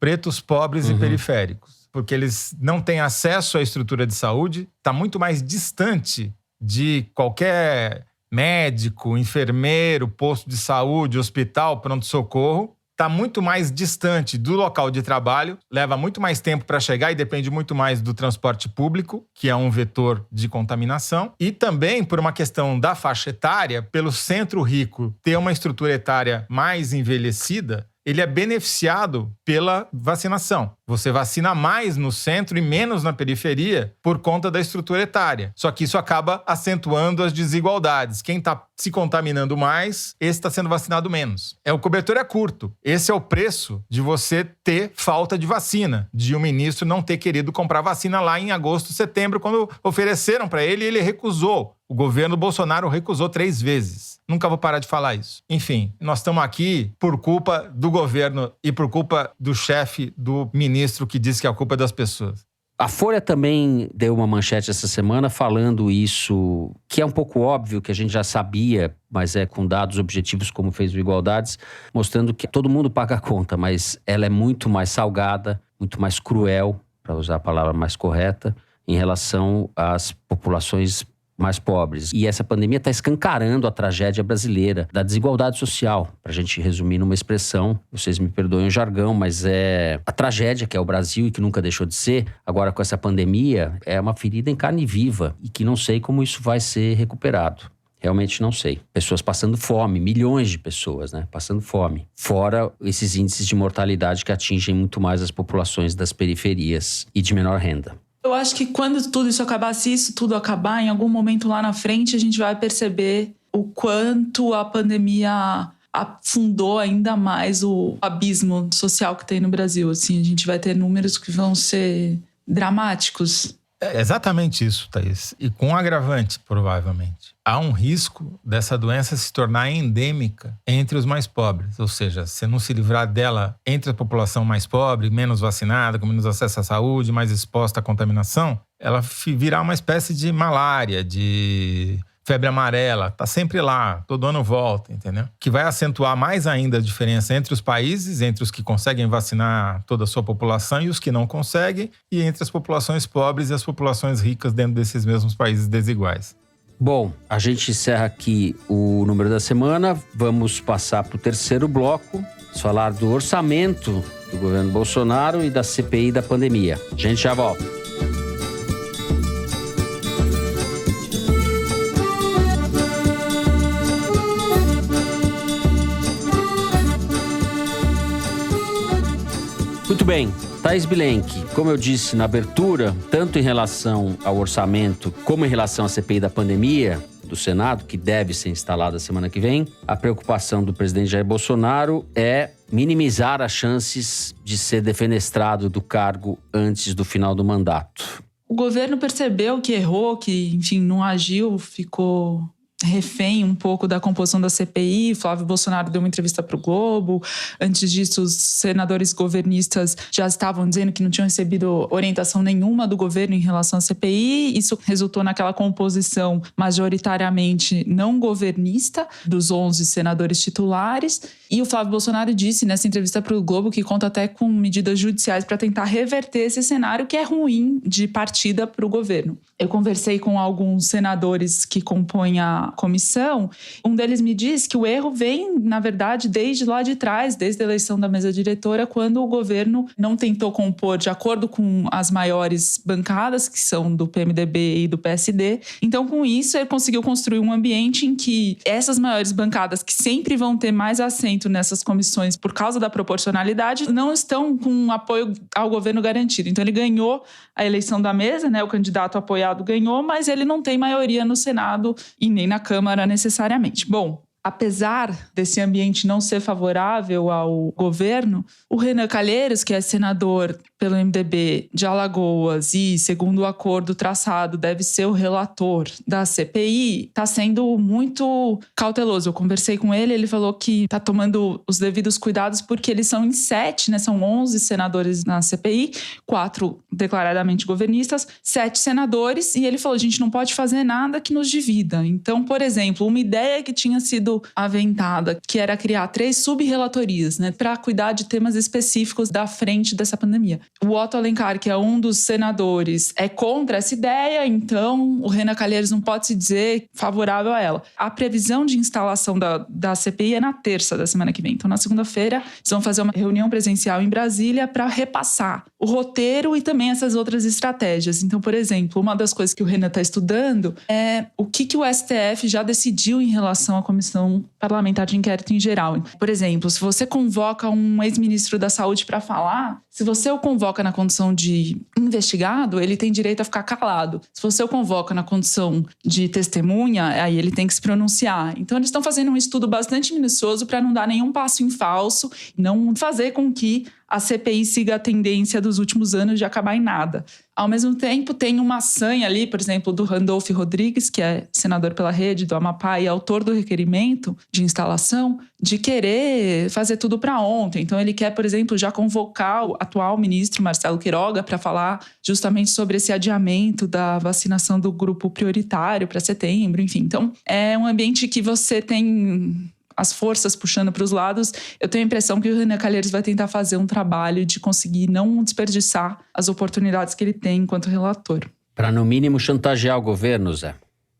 Pretos, pobres e periféricos. porque eles não têm acesso à estrutura de saúde, está muito mais distante de qualquer médico, enfermeiro, posto de saúde, hospital, pronto-socorro. Está muito mais distante do local de trabalho, leva muito mais tempo para chegar e depende muito mais do transporte público, que é um vetor de contaminação. E também, por uma questão da faixa etária, pelo centro rico ter uma estrutura etária mais envelhecida, ele é beneficiado pela vacinação. Você vacina mais no centro e menos na periferia por conta da estrutura etária. Só que isso acaba acentuando as desigualdades. Quem está se contaminando mais, esse está sendo vacinado menos. O cobertor é curto. Esse é o preço de você ter falta de vacina, de um ministro não ter querido comprar vacina lá em agosto, setembro, quando ofereceram para ele e ele recusou. O governo Bolsonaro recusou 3 vezes. Nunca vou parar de falar isso. Enfim, nós estamos aqui por culpa do governo e por culpa do chefe, do ministro que diz que a culpa é das pessoas. A Folha também deu uma manchete essa semana falando isso, que é um pouco óbvio, que a gente já sabia, mas é com dados objetivos como fez o Igualdades, mostrando que todo mundo paga a conta, mas ela é muito mais salgada, muito mais cruel, para usar a palavra mais correta, em relação às populações mais pobres. E essa pandemia está escancarando a tragédia brasileira, da desigualdade social. Para a gente resumir numa expressão, vocês me perdoem o jargão, mas é a tragédia que é o Brasil e que nunca deixou de ser, agora com essa pandemia, é uma ferida em carne viva e que não sei como isso vai ser recuperado. Realmente não sei. Pessoas passando fome, milhões de pessoas, né? Passando fome. Fora esses índices de mortalidade que atingem muito mais as populações das periferias e de menor renda. Eu acho que quando tudo isso acabar, se isso tudo acabar, em algum momento lá na frente, a gente vai perceber o quanto a pandemia afundou ainda mais o abismo social que tem no Brasil. Assim, a gente vai ter números que vão ser dramáticos. É exatamente isso, Thaís. E com agravante, provavelmente. Há um risco dessa doença se tornar endêmica entre os mais pobres. Ou seja, se não se livrar dela entre a população mais pobre, menos vacinada, com menos acesso à saúde, mais exposta à contaminação, ela virá uma espécie de malária, de febre amarela. Está sempre lá, todo ano volta, entendeu? Que vai acentuar mais ainda a diferença entre os países, entre os que conseguem vacinar toda a sua população e os que não conseguem, e entre as populações pobres e as populações ricas dentro desses mesmos países desiguais. Bom, a gente encerra aqui o número da semana. Vamos passar para o terceiro bloco, falar do orçamento do governo Bolsonaro e da CPI da pandemia. A gente já volta. Muito bem, Thaís Bilenque, como eu disse na abertura, tanto em relação ao orçamento como em relação à CPI da pandemia do Senado, que deve ser instalada semana que vem, a preocupação do presidente Jair Bolsonaro é minimizar as chances de ser defenestrado do cargo antes do final do mandato. O governo percebeu que errou, que, enfim, não agiu, ficou refém um pouco da composição da CPI. Flávio Bolsonaro deu uma entrevista para o Globo. Antes disso, os senadores governistas já estavam dizendo que não tinham recebido orientação nenhuma do governo em relação à CPI. Isso resultou naquela composição majoritariamente não governista dos 11 senadores titulares. E o Flávio Bolsonaro disse nessa entrevista para o Globo que conta até com medidas judiciais para tentar reverter esse cenário que é ruim de partida para o governo. Eu conversei com alguns senadores que compõem a comissão. Um deles me disse que o erro vem, na verdade, desde lá de trás, desde a eleição da mesa diretora, quando o governo não tentou compor de acordo com as maiores bancadas, que são do PMDB e do PSD. Então, com isso, ele conseguiu construir um ambiente em que essas maiores bancadas, que sempre vão ter mais assento nessas comissões por causa da proporcionalidade, não estão com um apoio ao governo garantido. Então, ele ganhou a eleição da mesa, né? O candidato apoiado ganhou, mas ele não tem maioria no Senado e nem na Câmara necessariamente. Bom, apesar desse ambiente não ser favorável ao governo, o Renan Calheiros, que é senador pelo MDB de Alagoas e, segundo o acordo traçado, deve ser o relator da CPI, está sendo muito cauteloso. Eu conversei com ele, ele falou que está tomando os devidos cuidados porque eles são em 7, né? São 11 senadores na CPI, 4 declaradamente governistas, 7 senadores, e ele falou, a gente não pode fazer nada que nos divida. Então, por exemplo, uma ideia que tinha sido sido aventada, que era criar 3 sub-relatorias, né, para cuidar de temas específicos da frente dessa pandemia. O Otto Alencar, que é um dos senadores, é contra essa ideia, então o Renan Calheiros não pode se dizer favorável a ela. A previsão de instalação da CPI é na terça da semana que vem. Então, na segunda-feira, eles vão fazer uma reunião presencial em Brasília para repassar o roteiro e também essas outras estratégias. Então, por exemplo, uma das coisas que o Renan está estudando é o que o STF já decidiu em relação à Comissão Parlamentar de Inquérito em geral. Por exemplo, se você convoca um ex-ministro da Saúde para falar, se você o convoca na condição de investigado, ele tem direito a ficar calado. Se você o convoca na condição de testemunha, aí ele tem que se pronunciar. Então, eles estão fazendo um estudo bastante minucioso para não dar nenhum passo em falso, não fazer com que a CPI siga a tendência dos últimos anos de acabar em nada. Ao mesmo tempo, tem uma sanha ali, por exemplo, do Randolfo Rodrigues, que é senador pela Rede do Amapá e autor do requerimento de instalação, de querer fazer tudo para ontem. Então, ele quer, por exemplo, já convocar o atual ministro Marcelo Queiroga para falar justamente sobre esse adiamento da vacinação do grupo prioritário para setembro, enfim. Então, é um ambiente que você tem as forças puxando para os lados. Eu tenho a impressão que o Renan Calheiros vai tentar fazer um trabalho de conseguir não desperdiçar as oportunidades que ele tem enquanto relator. Para, no mínimo, chantagear o governo, Zé.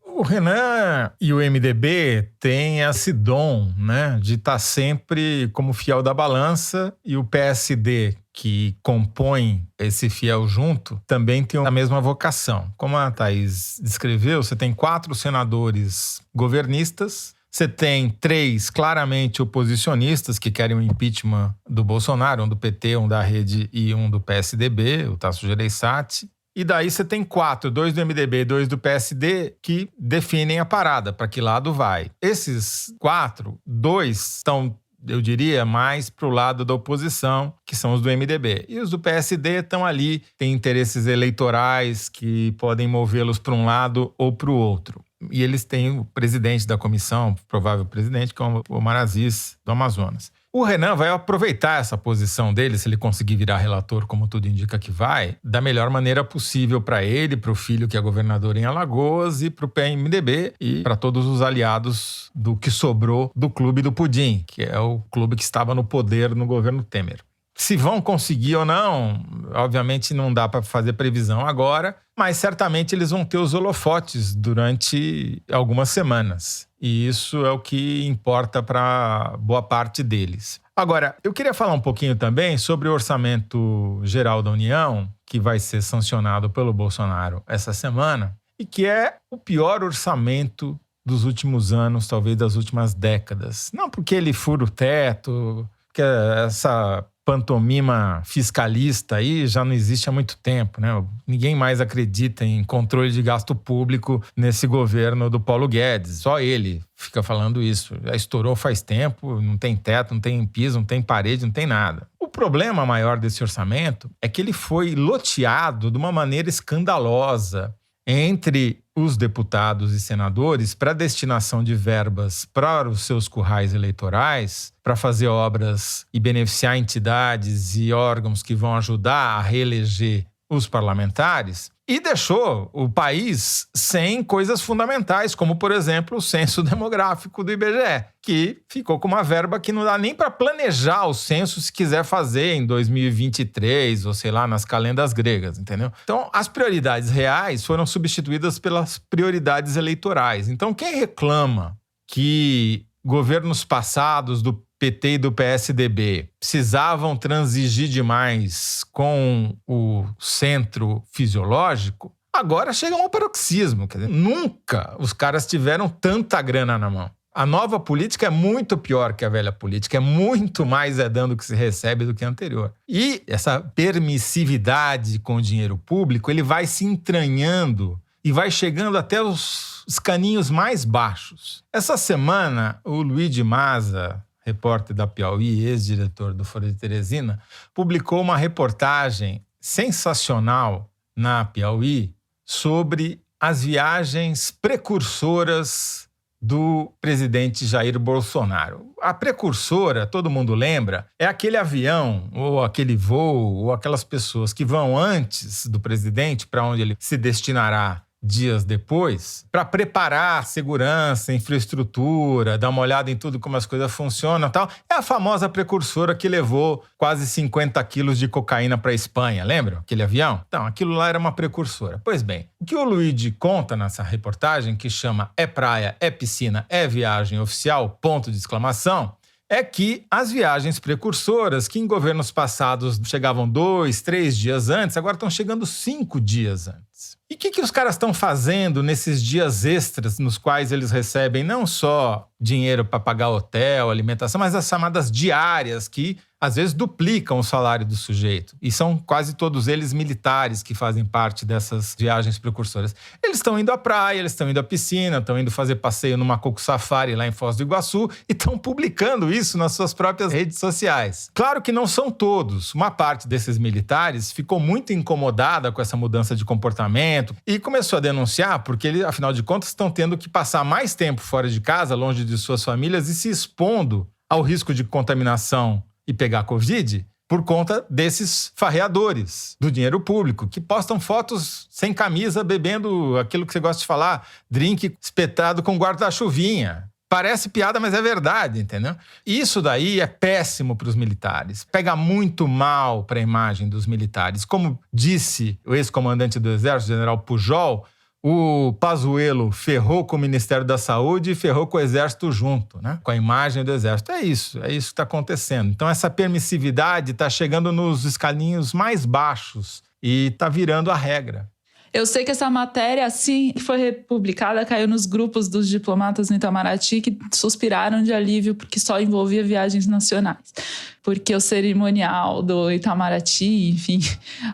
O Renan e o MDB têm esse dom, né, de estar sempre como fiel da balança, e o PSD, que compõe esse fiel junto, também tem a mesma vocação. Como a Thaís descreveu, você tem 4 senadores governistas, você tem 3 claramente oposicionistas que querem o impeachment do Bolsonaro, um do PT, um da Rede e um do PSDB, o Tasso Gereissati. E daí você tem 4, 2 do MDB e 2 do PSD, que definem a parada, para que lado vai. Esses 4, 2 estão, eu diria, mais para o lado da oposição, que são os do MDB. E os do PSD estão ali, têm interesses eleitorais que podem movê-los para um lado ou para o outro. E eles têm o presidente da comissão, provável presidente, que é o Omar Aziz, do Amazonas. O Renan vai aproveitar essa posição dele, se ele conseguir virar relator, como tudo indica que vai, da melhor maneira possível para ele, para o filho que é governador em Alagoas e para o PMDB e para todos os aliados do que sobrou do Clube do Pudim, que é o clube que estava no poder no governo Temer. Se vão conseguir ou não, obviamente não dá para fazer previsão agora, mas certamente eles vão ter os holofotes durante algumas semanas. E isso é o que importa para boa parte deles. Agora, eu queria falar um pouquinho também sobre o Orçamento Geral da União, que vai ser sancionado pelo Bolsonaro essa semana, e que é o pior orçamento dos últimos anos, talvez das últimas décadas. Não porque ele fura o teto, que essa pantomima fiscalista aí já não existe há muito tempo, né? Ninguém mais acredita em controle de gasto público nesse governo do Paulo Guedes. Só ele fica falando isso. Já estourou faz tempo, não tem teto, não tem piso, não tem parede, não tem nada. O problema maior desse orçamento é que ele foi loteado de uma maneira escandalosa entre os deputados e senadores para destinação de verbas para os seus currais eleitorais, para fazer obras e beneficiar entidades e órgãos que vão ajudar a reeleger os parlamentares, e deixou o país sem coisas fundamentais, como, por exemplo, o censo demográfico do IBGE, que ficou com uma verba que não dá nem para planejar o censo se quiser fazer em 2023, ou sei lá, nas calendas gregas, entendeu? Então, as prioridades reais foram substituídas pelas prioridades eleitorais. Então, quem reclama que governos passados do PT e do PSDB precisavam transigir demais com o centro fisiológico, agora chega ao paroxismo. Quer dizer, nunca os caras tiveram tanta grana na mão. A nova política é muito pior que a velha política, é muito mais dando que se recebe do que a anterior. E essa permissividade com o dinheiro público, ele vai se entranhando e vai chegando até os caninhos mais baixos. Essa semana, o Luigi Maza, repórter da Piauí, ex-diretor do Folha de Teresina, publicou uma reportagem sensacional na Piauí sobre as viagens precursoras do presidente Jair Bolsonaro. A precursora, todo mundo lembra, é aquele avião, ou aquele voo, ou aquelas pessoas que vão antes do presidente, para onde ele se destinará dias depois, para preparar segurança, infraestrutura, dar uma olhada em tudo como as coisas funcionam e tal. É a famosa precursora que levou quase 50 quilos de cocaína para a Espanha, lembra? Aquele avião? Então, aquilo lá era uma precursora. Pois bem, o que o Luigi conta nessa reportagem, que chama É Praia, é Piscina, é Viagem Oficial, ponto de exclamação, é que as viagens precursoras, que em governos passados chegavam 2, 3 dias antes, agora estão chegando 5 dias antes. E o que os caras estão fazendo nesses dias extras nos quais eles recebem não só dinheiro para pagar hotel, alimentação, mas as chamadas diárias, que às vezes duplicam o salário do sujeito. E são quase todos eles militares que fazem parte dessas viagens precursoras. Eles estão indo à praia, eles estão indo à piscina, estão indo fazer passeio no Macoco Safari lá em Foz do Iguaçu e estão publicando isso nas suas próprias redes sociais. Claro que não são todos. Uma parte desses militares ficou muito incomodada com essa mudança de comportamento e começou a denunciar porque eles, afinal de contas, estão tendo que passar mais tempo fora de casa, longe de suas famílias e se expondo ao risco de contaminação e pegar Covid por conta desses farreadores do dinheiro público, que postam fotos sem camisa, bebendo aquilo que você gosta de falar, drink espetado com guarda-chuvinha. Parece piada, mas é verdade, entendeu? Isso daí é péssimo para os militares. Pega muito mal para a imagem dos militares. Como disse o ex-comandante do Exército, general Pujol, o Pazuello ferrou com o Ministério da Saúde e ferrou com o Exército junto, né? Com a imagem do Exército. É isso que está acontecendo. Então essa permissividade está chegando nos escalinhos mais baixos e está virando a regra. Eu sei que essa matéria, assim que foi publicada, caiu nos grupos dos diplomatas no Itamaraty que suspiraram de alívio porque só envolvia viagens nacionais. Porque o cerimonial do Itamaraty, enfim,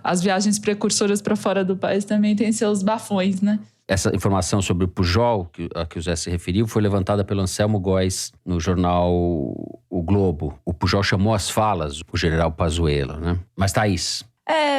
as viagens precursoras para fora do país também têm seus bafões, né? Essa informação sobre o Pujol, a que o Zé se referiu, foi levantada pelo Anselmo Góes no jornal O Globo. O Pujol chamou as falas do general Pazuello, né? Mas, Thaís...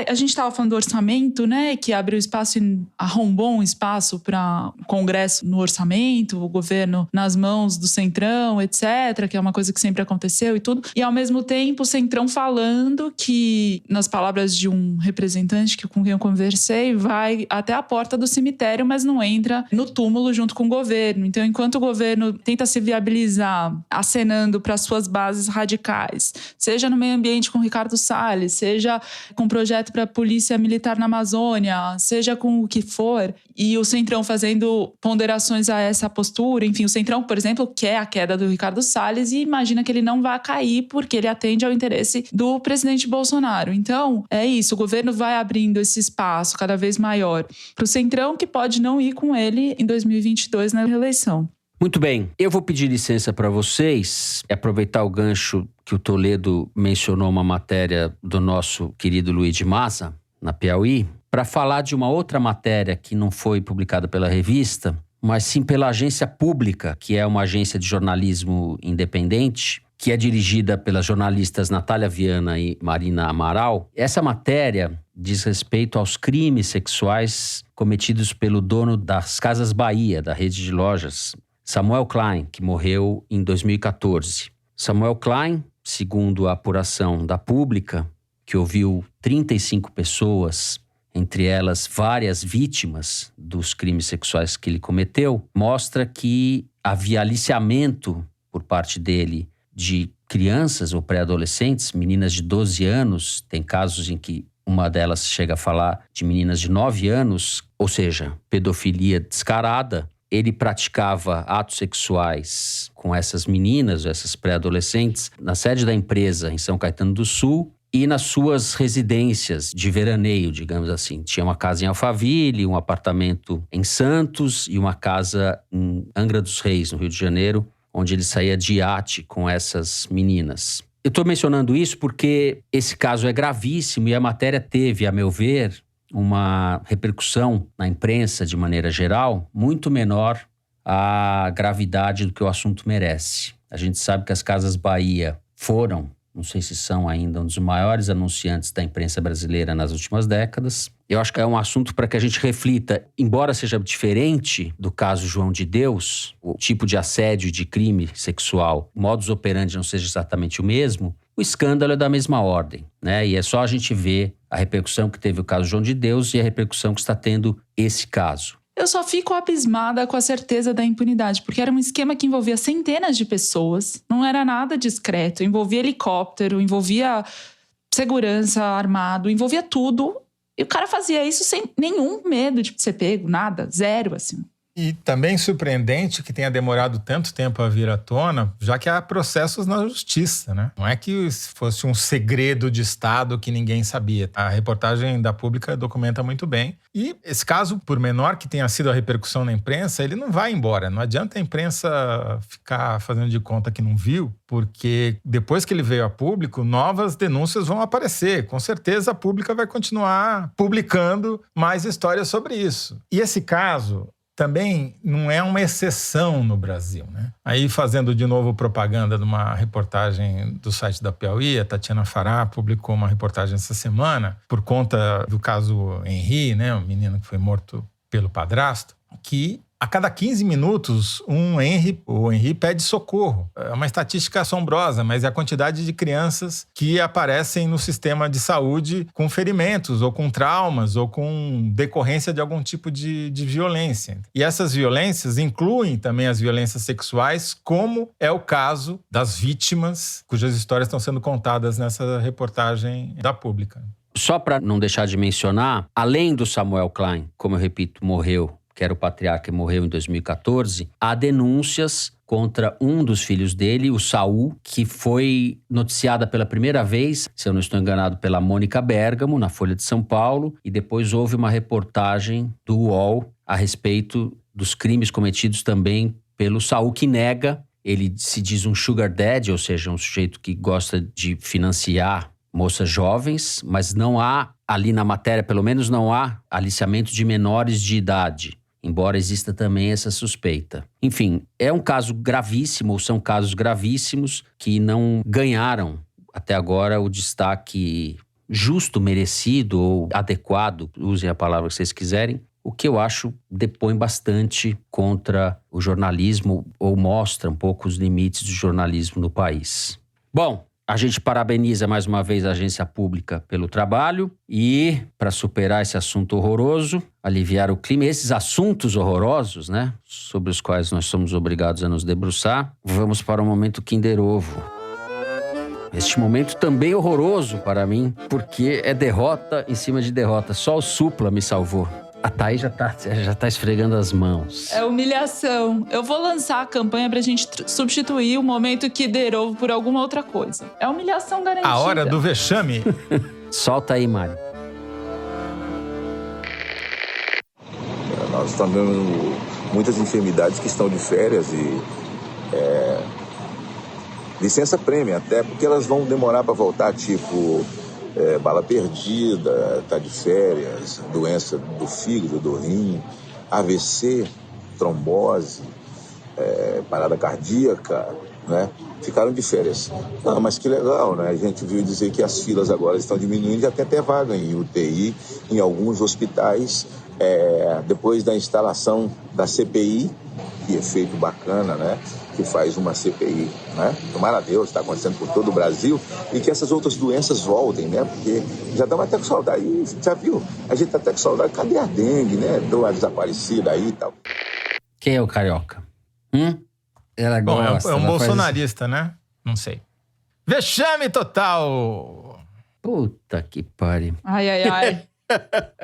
A gente estava falando do orçamento, né, que abriu espaço, arrombou um espaço para o Congresso no orçamento, o governo nas mãos do Centrão, etc., que é uma coisa que sempre aconteceu e tudo. E, ao mesmo tempo, o Centrão falando que, nas palavras de um representante com quem eu conversei, vai até a porta do cemitério, mas não entra no túmulo junto com o governo. Então, enquanto o governo tenta se viabilizar, acenando para suas bases radicais, seja no meio ambiente com Ricardo Salles, seja com projeto para a polícia militar na Amazônia, seja com o que for, e o Centrão fazendo ponderações a essa postura. Enfim, o Centrão, por exemplo, quer a queda do Ricardo Salles e imagina que ele não vai cair porque ele atende ao interesse do presidente Bolsonaro. Então, é isso, o governo vai abrindo esse espaço cada vez maior para o Centrão, que pode não ir com ele em 2022 na reeleição. Muito bem, eu vou pedir licença para vocês, aproveitar o gancho que o Toledo mencionou uma matéria do nosso querido Luigi Massa, na Piauí, para falar de uma outra matéria que não foi publicada pela revista, mas sim pela agência pública, que é uma agência de jornalismo independente, que é dirigida pelas jornalistas Natália Viana e Marina Amaral. Essa matéria diz respeito aos crimes sexuais cometidos pelo dono das Casas Bahia, da rede de lojas, Samuel Klein, que morreu em 2014. Samuel Klein, segundo a apuração da Pública, que ouviu 35 pessoas, entre elas várias vítimas dos crimes sexuais que ele cometeu, mostra que havia aliciamento por parte dele de crianças ou pré-adolescentes, meninas de 12 anos, tem casos em que uma delas chega a falar de meninas de 9 anos, ou seja, pedofilia descarada. Ele praticava atos sexuais com essas meninas, essas pré-adolescentes, na sede da empresa em São Caetano do Sul e nas suas residências de veraneio, digamos assim. Tinha uma casa em Alphaville, um apartamento em Santos e uma casa em Angra dos Reis, no Rio de Janeiro, onde ele saía de iate com essas meninas. Eu estou mencionando isso porque esse caso é gravíssimo e a matéria teve, a meu ver, uma repercussão na imprensa de maneira geral muito menor à gravidade do que o assunto merece. A gente sabe que as Casas Bahia foram, não sei se são ainda, um dos maiores anunciantes da imprensa brasileira nas últimas décadas. Eu acho que é um assunto para que a gente reflita, embora seja diferente do caso João de Deus, o tipo de assédio, de crime sexual, o modus operandi não seja exatamente o mesmo, o escândalo é da mesma ordem, né? E é só a gente ver a repercussão que teve o caso João de Deus e a repercussão que está tendo esse caso. Eu só fico abismada com a certeza da impunidade, porque era um esquema que envolvia centenas de pessoas, não era nada discreto, envolvia helicóptero, envolvia segurança armado, envolvia tudo. E o cara fazia isso sem nenhum medo de ser pego, nada, zero, assim. E também surpreendente que tenha demorado tanto tempo a vir à tona, já que há processos na justiça, né? Não é que fosse um segredo de Estado que ninguém sabia. A reportagem da Pública documenta muito bem. E esse caso, por menor que tenha sido a repercussão na imprensa, ele não vai embora. Não adianta a imprensa ficar fazendo de conta que não viu, porque depois que ele veio a público, novas denúncias vão aparecer. Com certeza a Pública vai continuar publicando mais histórias sobre isso. E esse caso também não é uma exceção no Brasil, né? Aí, fazendo de novo propaganda de uma reportagem do site da Piauí, a Tatiana Fará publicou uma reportagem essa semana por conta do caso Henri, né? O menino que foi morto pelo padrasto, que a cada 15 minutos o Henri pede socorro. É uma estatística assombrosa, mas é a quantidade de crianças que aparecem no sistema de saúde com ferimentos, ou com traumas, ou com decorrência de algum tipo de violência. E essas violências incluem também as violências sexuais, como é o caso das vítimas, cujas histórias estão sendo contadas nessa reportagem da Pública. Só para não deixar de mencionar, além do Samuel Klein, como eu repito, morreu, que era o patriarca e morreu em 2014, há denúncias contra um dos filhos dele, o Saul, que foi noticiada pela primeira vez, se eu não estou enganado, pela Mônica Bergamo, na Folha de São Paulo, e depois houve uma reportagem do UOL a respeito dos crimes cometidos também pelo Saul, que nega. Ele se diz um sugar daddy, ou seja, um sujeito que gosta de financiar moças jovens, mas não há, ali na matéria pelo menos, não há aliciamento de menores de idade, embora exista também essa suspeita. Enfim, é um caso gravíssimo, ou são casos gravíssimos que não ganharam até agora o destaque justo, merecido ou adequado, usem a palavra que vocês quiserem, o que eu acho depõe bastante contra o jornalismo ou mostra um pouco os limites do jornalismo no país. Bom, a gente parabeniza mais uma vez a agência pública pelo trabalho e, para superar esse assunto horroroso, aliviar o clima, esses assuntos horrorosos, né, sobre os quais nós somos obrigados a nos debruçar, vamos para o momento Kinder Ovo. Este momento também horroroso para mim, porque é derrota em cima de derrota. Só o Supla me salvou. A Thaís já tá esfregando as mãos. É humilhação. Eu vou lançar a campanha pra gente substituir o momento Kinder Ovo por alguma outra coisa. É humilhação garantida. A hora do vexame. Solta aí, Mário. Nós estamos vendo muitas enfermidades que estão de férias e licença prêmio, até porque elas vão demorar para voltar, tipo bala perdida, tá de férias, doença do fígado, do rim, AVC, trombose, parada cardíaca, né? Ficaram de férias. Não, mas que legal, né? A gente viu dizer que as filas agora estão diminuindo, já tem até vaga em UTI, em alguns hospitais, depois da instalação da CPI, que é feito bacana, né? Que faz uma CPI, né? Tomara a Deus, está acontecendo por todo o Brasil, e que essas outras doenças voltem, né? Porque já estamos até com saudade, já viu? A gente está até com saudade, cadê a dengue, né? Deu uma desaparecida aí e tal. Quem é o carioca? Ela gosta. É um bolsonarista, né? Não sei. Vexame total! Puta que pariu. Ai, ai, ai.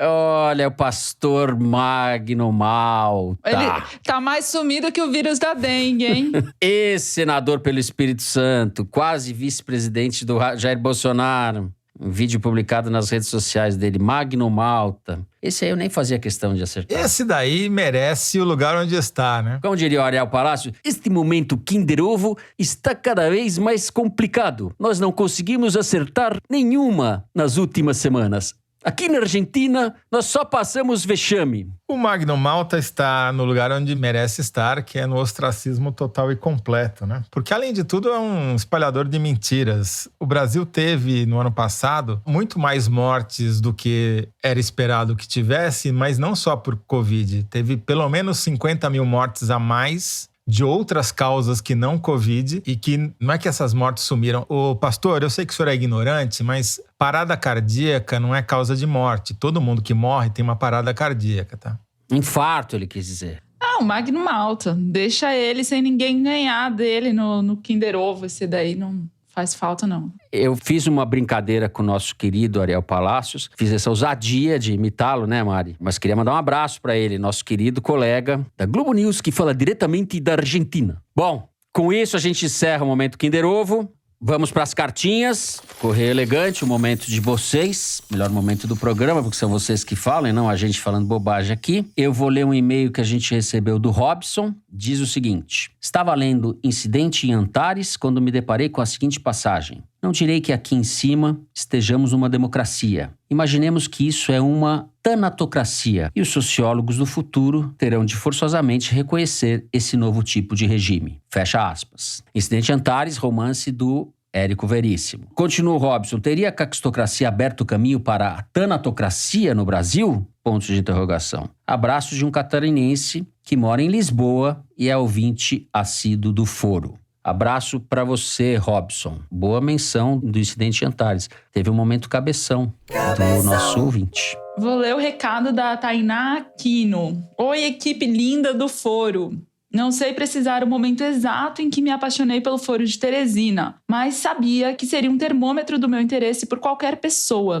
Olha, o pastor Magno Malta. Ele tá mais sumido que o vírus da dengue, hein? Ex-senador pelo Espírito Santo, quase vice-presidente do Jair Bolsonaro. Um vídeo publicado nas redes sociais dele, Magno Malta. Esse aí eu nem fazia questão de acertar. Esse daí merece o lugar onde está, né? Como diria o Ariel Palácio, este momento Kinder Ovo está cada vez mais complicado. Nós não conseguimos acertar nenhuma nas últimas semanas. Aqui na Argentina, nós só passamos vexame. O Magno Malta está no lugar onde merece estar, que é no ostracismo total e completo, né? Porque, além de tudo, é um espalhador de mentiras. O Brasil teve, no ano passado, muito mais mortes do que era esperado que tivesse, mas não só por Covid. Teve pelo menos 50 mil mortes a mais de outras causas que não Covid, e que não é que essas mortes sumiram. Ô, pastor, eu sei que o senhor é ignorante, mas parada cardíaca não é causa de morte. Todo mundo que morre tem uma parada cardíaca, tá? Infarto, ele quis dizer. O Magno Malta. Deixa ele sem ninguém ganhar dele no Kinder Ovo. Esse daí não faz falta, não. Eu fiz uma brincadeira com o nosso querido Ariel Palacios. Fiz essa ousadia de imitá-lo, né, Mari? Mas queria mandar um abraço para ele, nosso querido colega da Globo News, que fala diretamente da Argentina. Bom, com isso a gente encerra o Momento Kinder Ovo. Vamos para as cartinhas. Correio Elegante, o momento de vocês. Melhor momento do programa, porque são vocês que falam e não a gente falando bobagem aqui. Eu vou ler um e-mail que a gente recebeu do Robson. Diz o seguinte: estava lendo Incidente em Antares quando me deparei com a seguinte passagem. Não direi que aqui em cima estejamos numa democracia. Imaginemos que isso é uma tanatocracia e os sociólogos do futuro terão de forçosamente reconhecer esse novo tipo de regime. Fecha aspas. Incidente Antares, romance do Érico Veríssimo. Continua o Robson. Teria a caquistocracia aberto o caminho para a tanatocracia no Brasil? Pontos de interrogação. Abraços de um catarinense que mora em Lisboa e é ouvinte assíduo do Foro. Abraço para você, Robson. Boa menção do Incidente Antares. Teve um momento cabeção do nosso ouvinte. Vou ler o recado da Tainá Aquino. Oi, equipe linda do Foro. Não sei precisar o momento exato em que me apaixonei pelo Foro de Teresina, mas sabia que seria um termômetro do meu interesse por qualquer pessoa.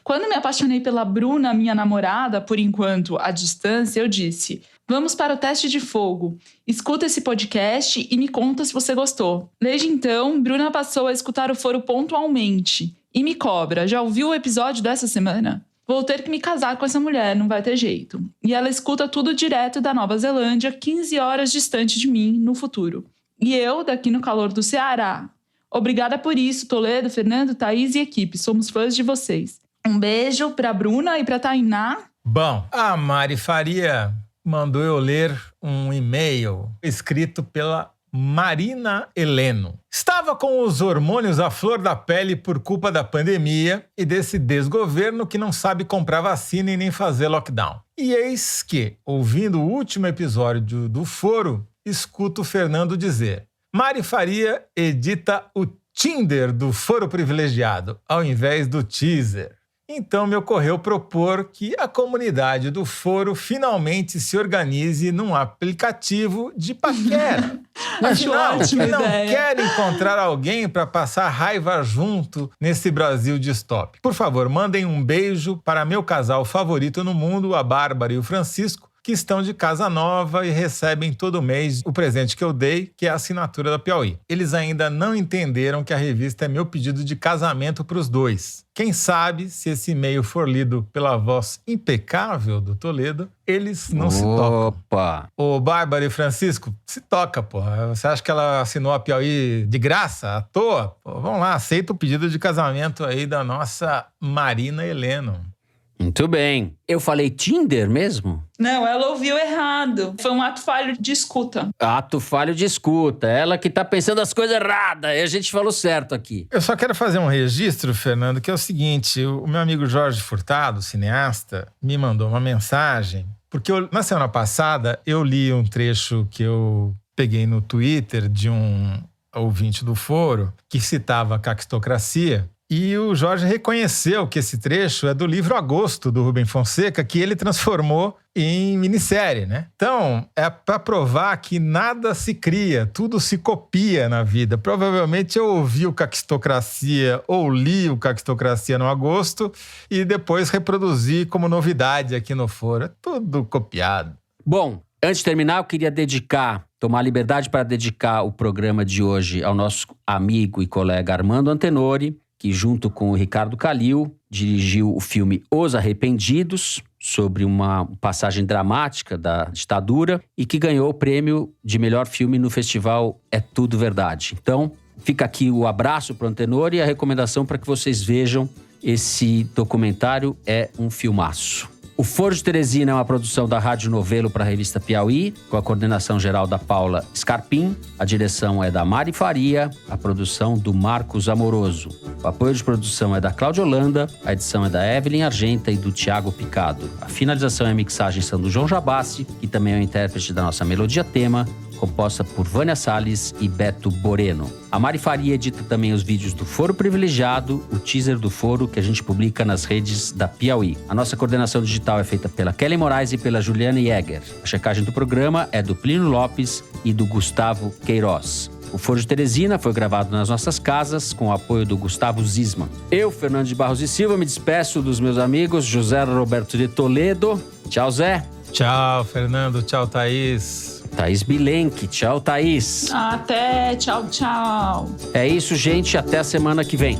Quando me apaixonei pela Bruna, minha namorada, por enquanto, à distância, eu disse: vamos para o teste de fogo. Escuta esse podcast e me conta se você gostou. Desde então, Bruna passou a escutar o Foro pontualmente. E me cobra: já ouviu o episódio dessa semana? Vou ter que me casar com essa mulher, não vai ter jeito. E ela escuta tudo direto da Nova Zelândia, 15 horas distante de mim, no futuro. E eu, daqui no calor do Ceará. Obrigada por isso, Toledo, Fernando, Thaís e equipe. Somos fãs de vocês. Um beijo pra Bruna e pra Tainá. Bom, a Mari Faria mandou eu ler um e-mail escrito pela Marina Heleno. Estava com os hormônios à flor da pele por culpa da pandemia e desse desgoverno que não sabe comprar vacina e nem fazer lockdown. E eis que, ouvindo o último episódio do Foro, escuto o Fernando dizer: Mari Faria edita o Tinder do Foro Privilegiado, ao invés do teaser. Então me ocorreu propor que a comunidade do Foro finalmente se organize num aplicativo de paquera. Afinal, quem não quer encontrar alguém para passar raiva junto nesse Brasil distópico? Por favor, mandem um beijo para meu casal favorito no mundo, a Bárbara e o Francisco, que estão de casa nova e recebem todo mês o presente que eu dei, que é a assinatura da Piauí. Eles ainda não entenderam que a revista é meu pedido de casamento para os dois. Quem sabe, se esse e-mail for lido pela voz impecável do Toledo, eles não se tocam. Opa! Ô, Bárbara e Francisco, se toca, porra. Você acha que ela assinou a Piauí de graça, à toa? Pô, vamos lá, aceita o pedido de casamento aí da nossa Marina Heleno. Muito bem. Eu falei Tinder mesmo? Não, ela ouviu errado. Foi um ato falho de escuta. Ato falho de escuta. Ela que tá pensando as coisas erradas. E a gente falou certo aqui. Eu só quero fazer um registro, Fernando, que é o seguinte. O meu amigo Jorge Furtado, cineasta, me mandou uma mensagem. Porque na semana passada eu li um trecho que eu peguei no Twitter de um ouvinte do Foro que citava a caquistocracia. E o Jorge reconheceu que esse trecho é do livro Agosto, do Rubem Fonseca, que ele transformou em minissérie, né? Então, é para provar que nada se cria, tudo se copia na vida. Provavelmente eu ouvi o Caquistocracia ou li o Caquistocracia no Agosto e depois reproduzi como novidade aqui no Foro. É tudo copiado. Bom, antes de terminar, eu queria tomar a liberdade para dedicar o programa de hoje ao nosso amigo e colega Armando Antenori, que junto com o Ricardo Calil dirigiu o filme Os Arrependidos, sobre uma passagem dramática da ditadura e que ganhou o prêmio de melhor filme no festival É Tudo Verdade. Então, fica aqui o abraço para o Antenori e a recomendação para que vocês vejam esse documentário. É um filmaço. O Foro de Teresina é uma produção da Rádio Novelo para a revista Piauí, com a coordenação geral da Paula Scarpim, a direção é da Mari Faria, a produção do Marcos Amoroso. O apoio de produção é da Cláudia Holanda, a edição é da Evelyn Argenta e do Thiago Picado. A finalização e a mixagem são do João Jabassi, que também é o intérprete da nossa melodia tema, composta por Vânia Salles e Beto Boreno. A Mari Faria edita também os vídeos do Foro Privilegiado, o teaser do Foro que a gente publica nas redes da Piauí. A nossa coordenação digital é feita pela Kelly Moraes e pela Juliana Jäger. A checagem do programa é do Plínio Lopes e do Gustavo Queiroz. O Foro de Teresina foi gravado nas nossas casas com o apoio do Gustavo Zisman. Eu, Fernando de Barros e Silva, me despeço dos meus amigos José Roberto de Toledo. Tchau, Zé. Tchau, Fernando. Tchau, Thaís. Thaís Bilenque. Tchau, Thaís. Até. Tchau, tchau. É isso, gente. Até a semana que vem.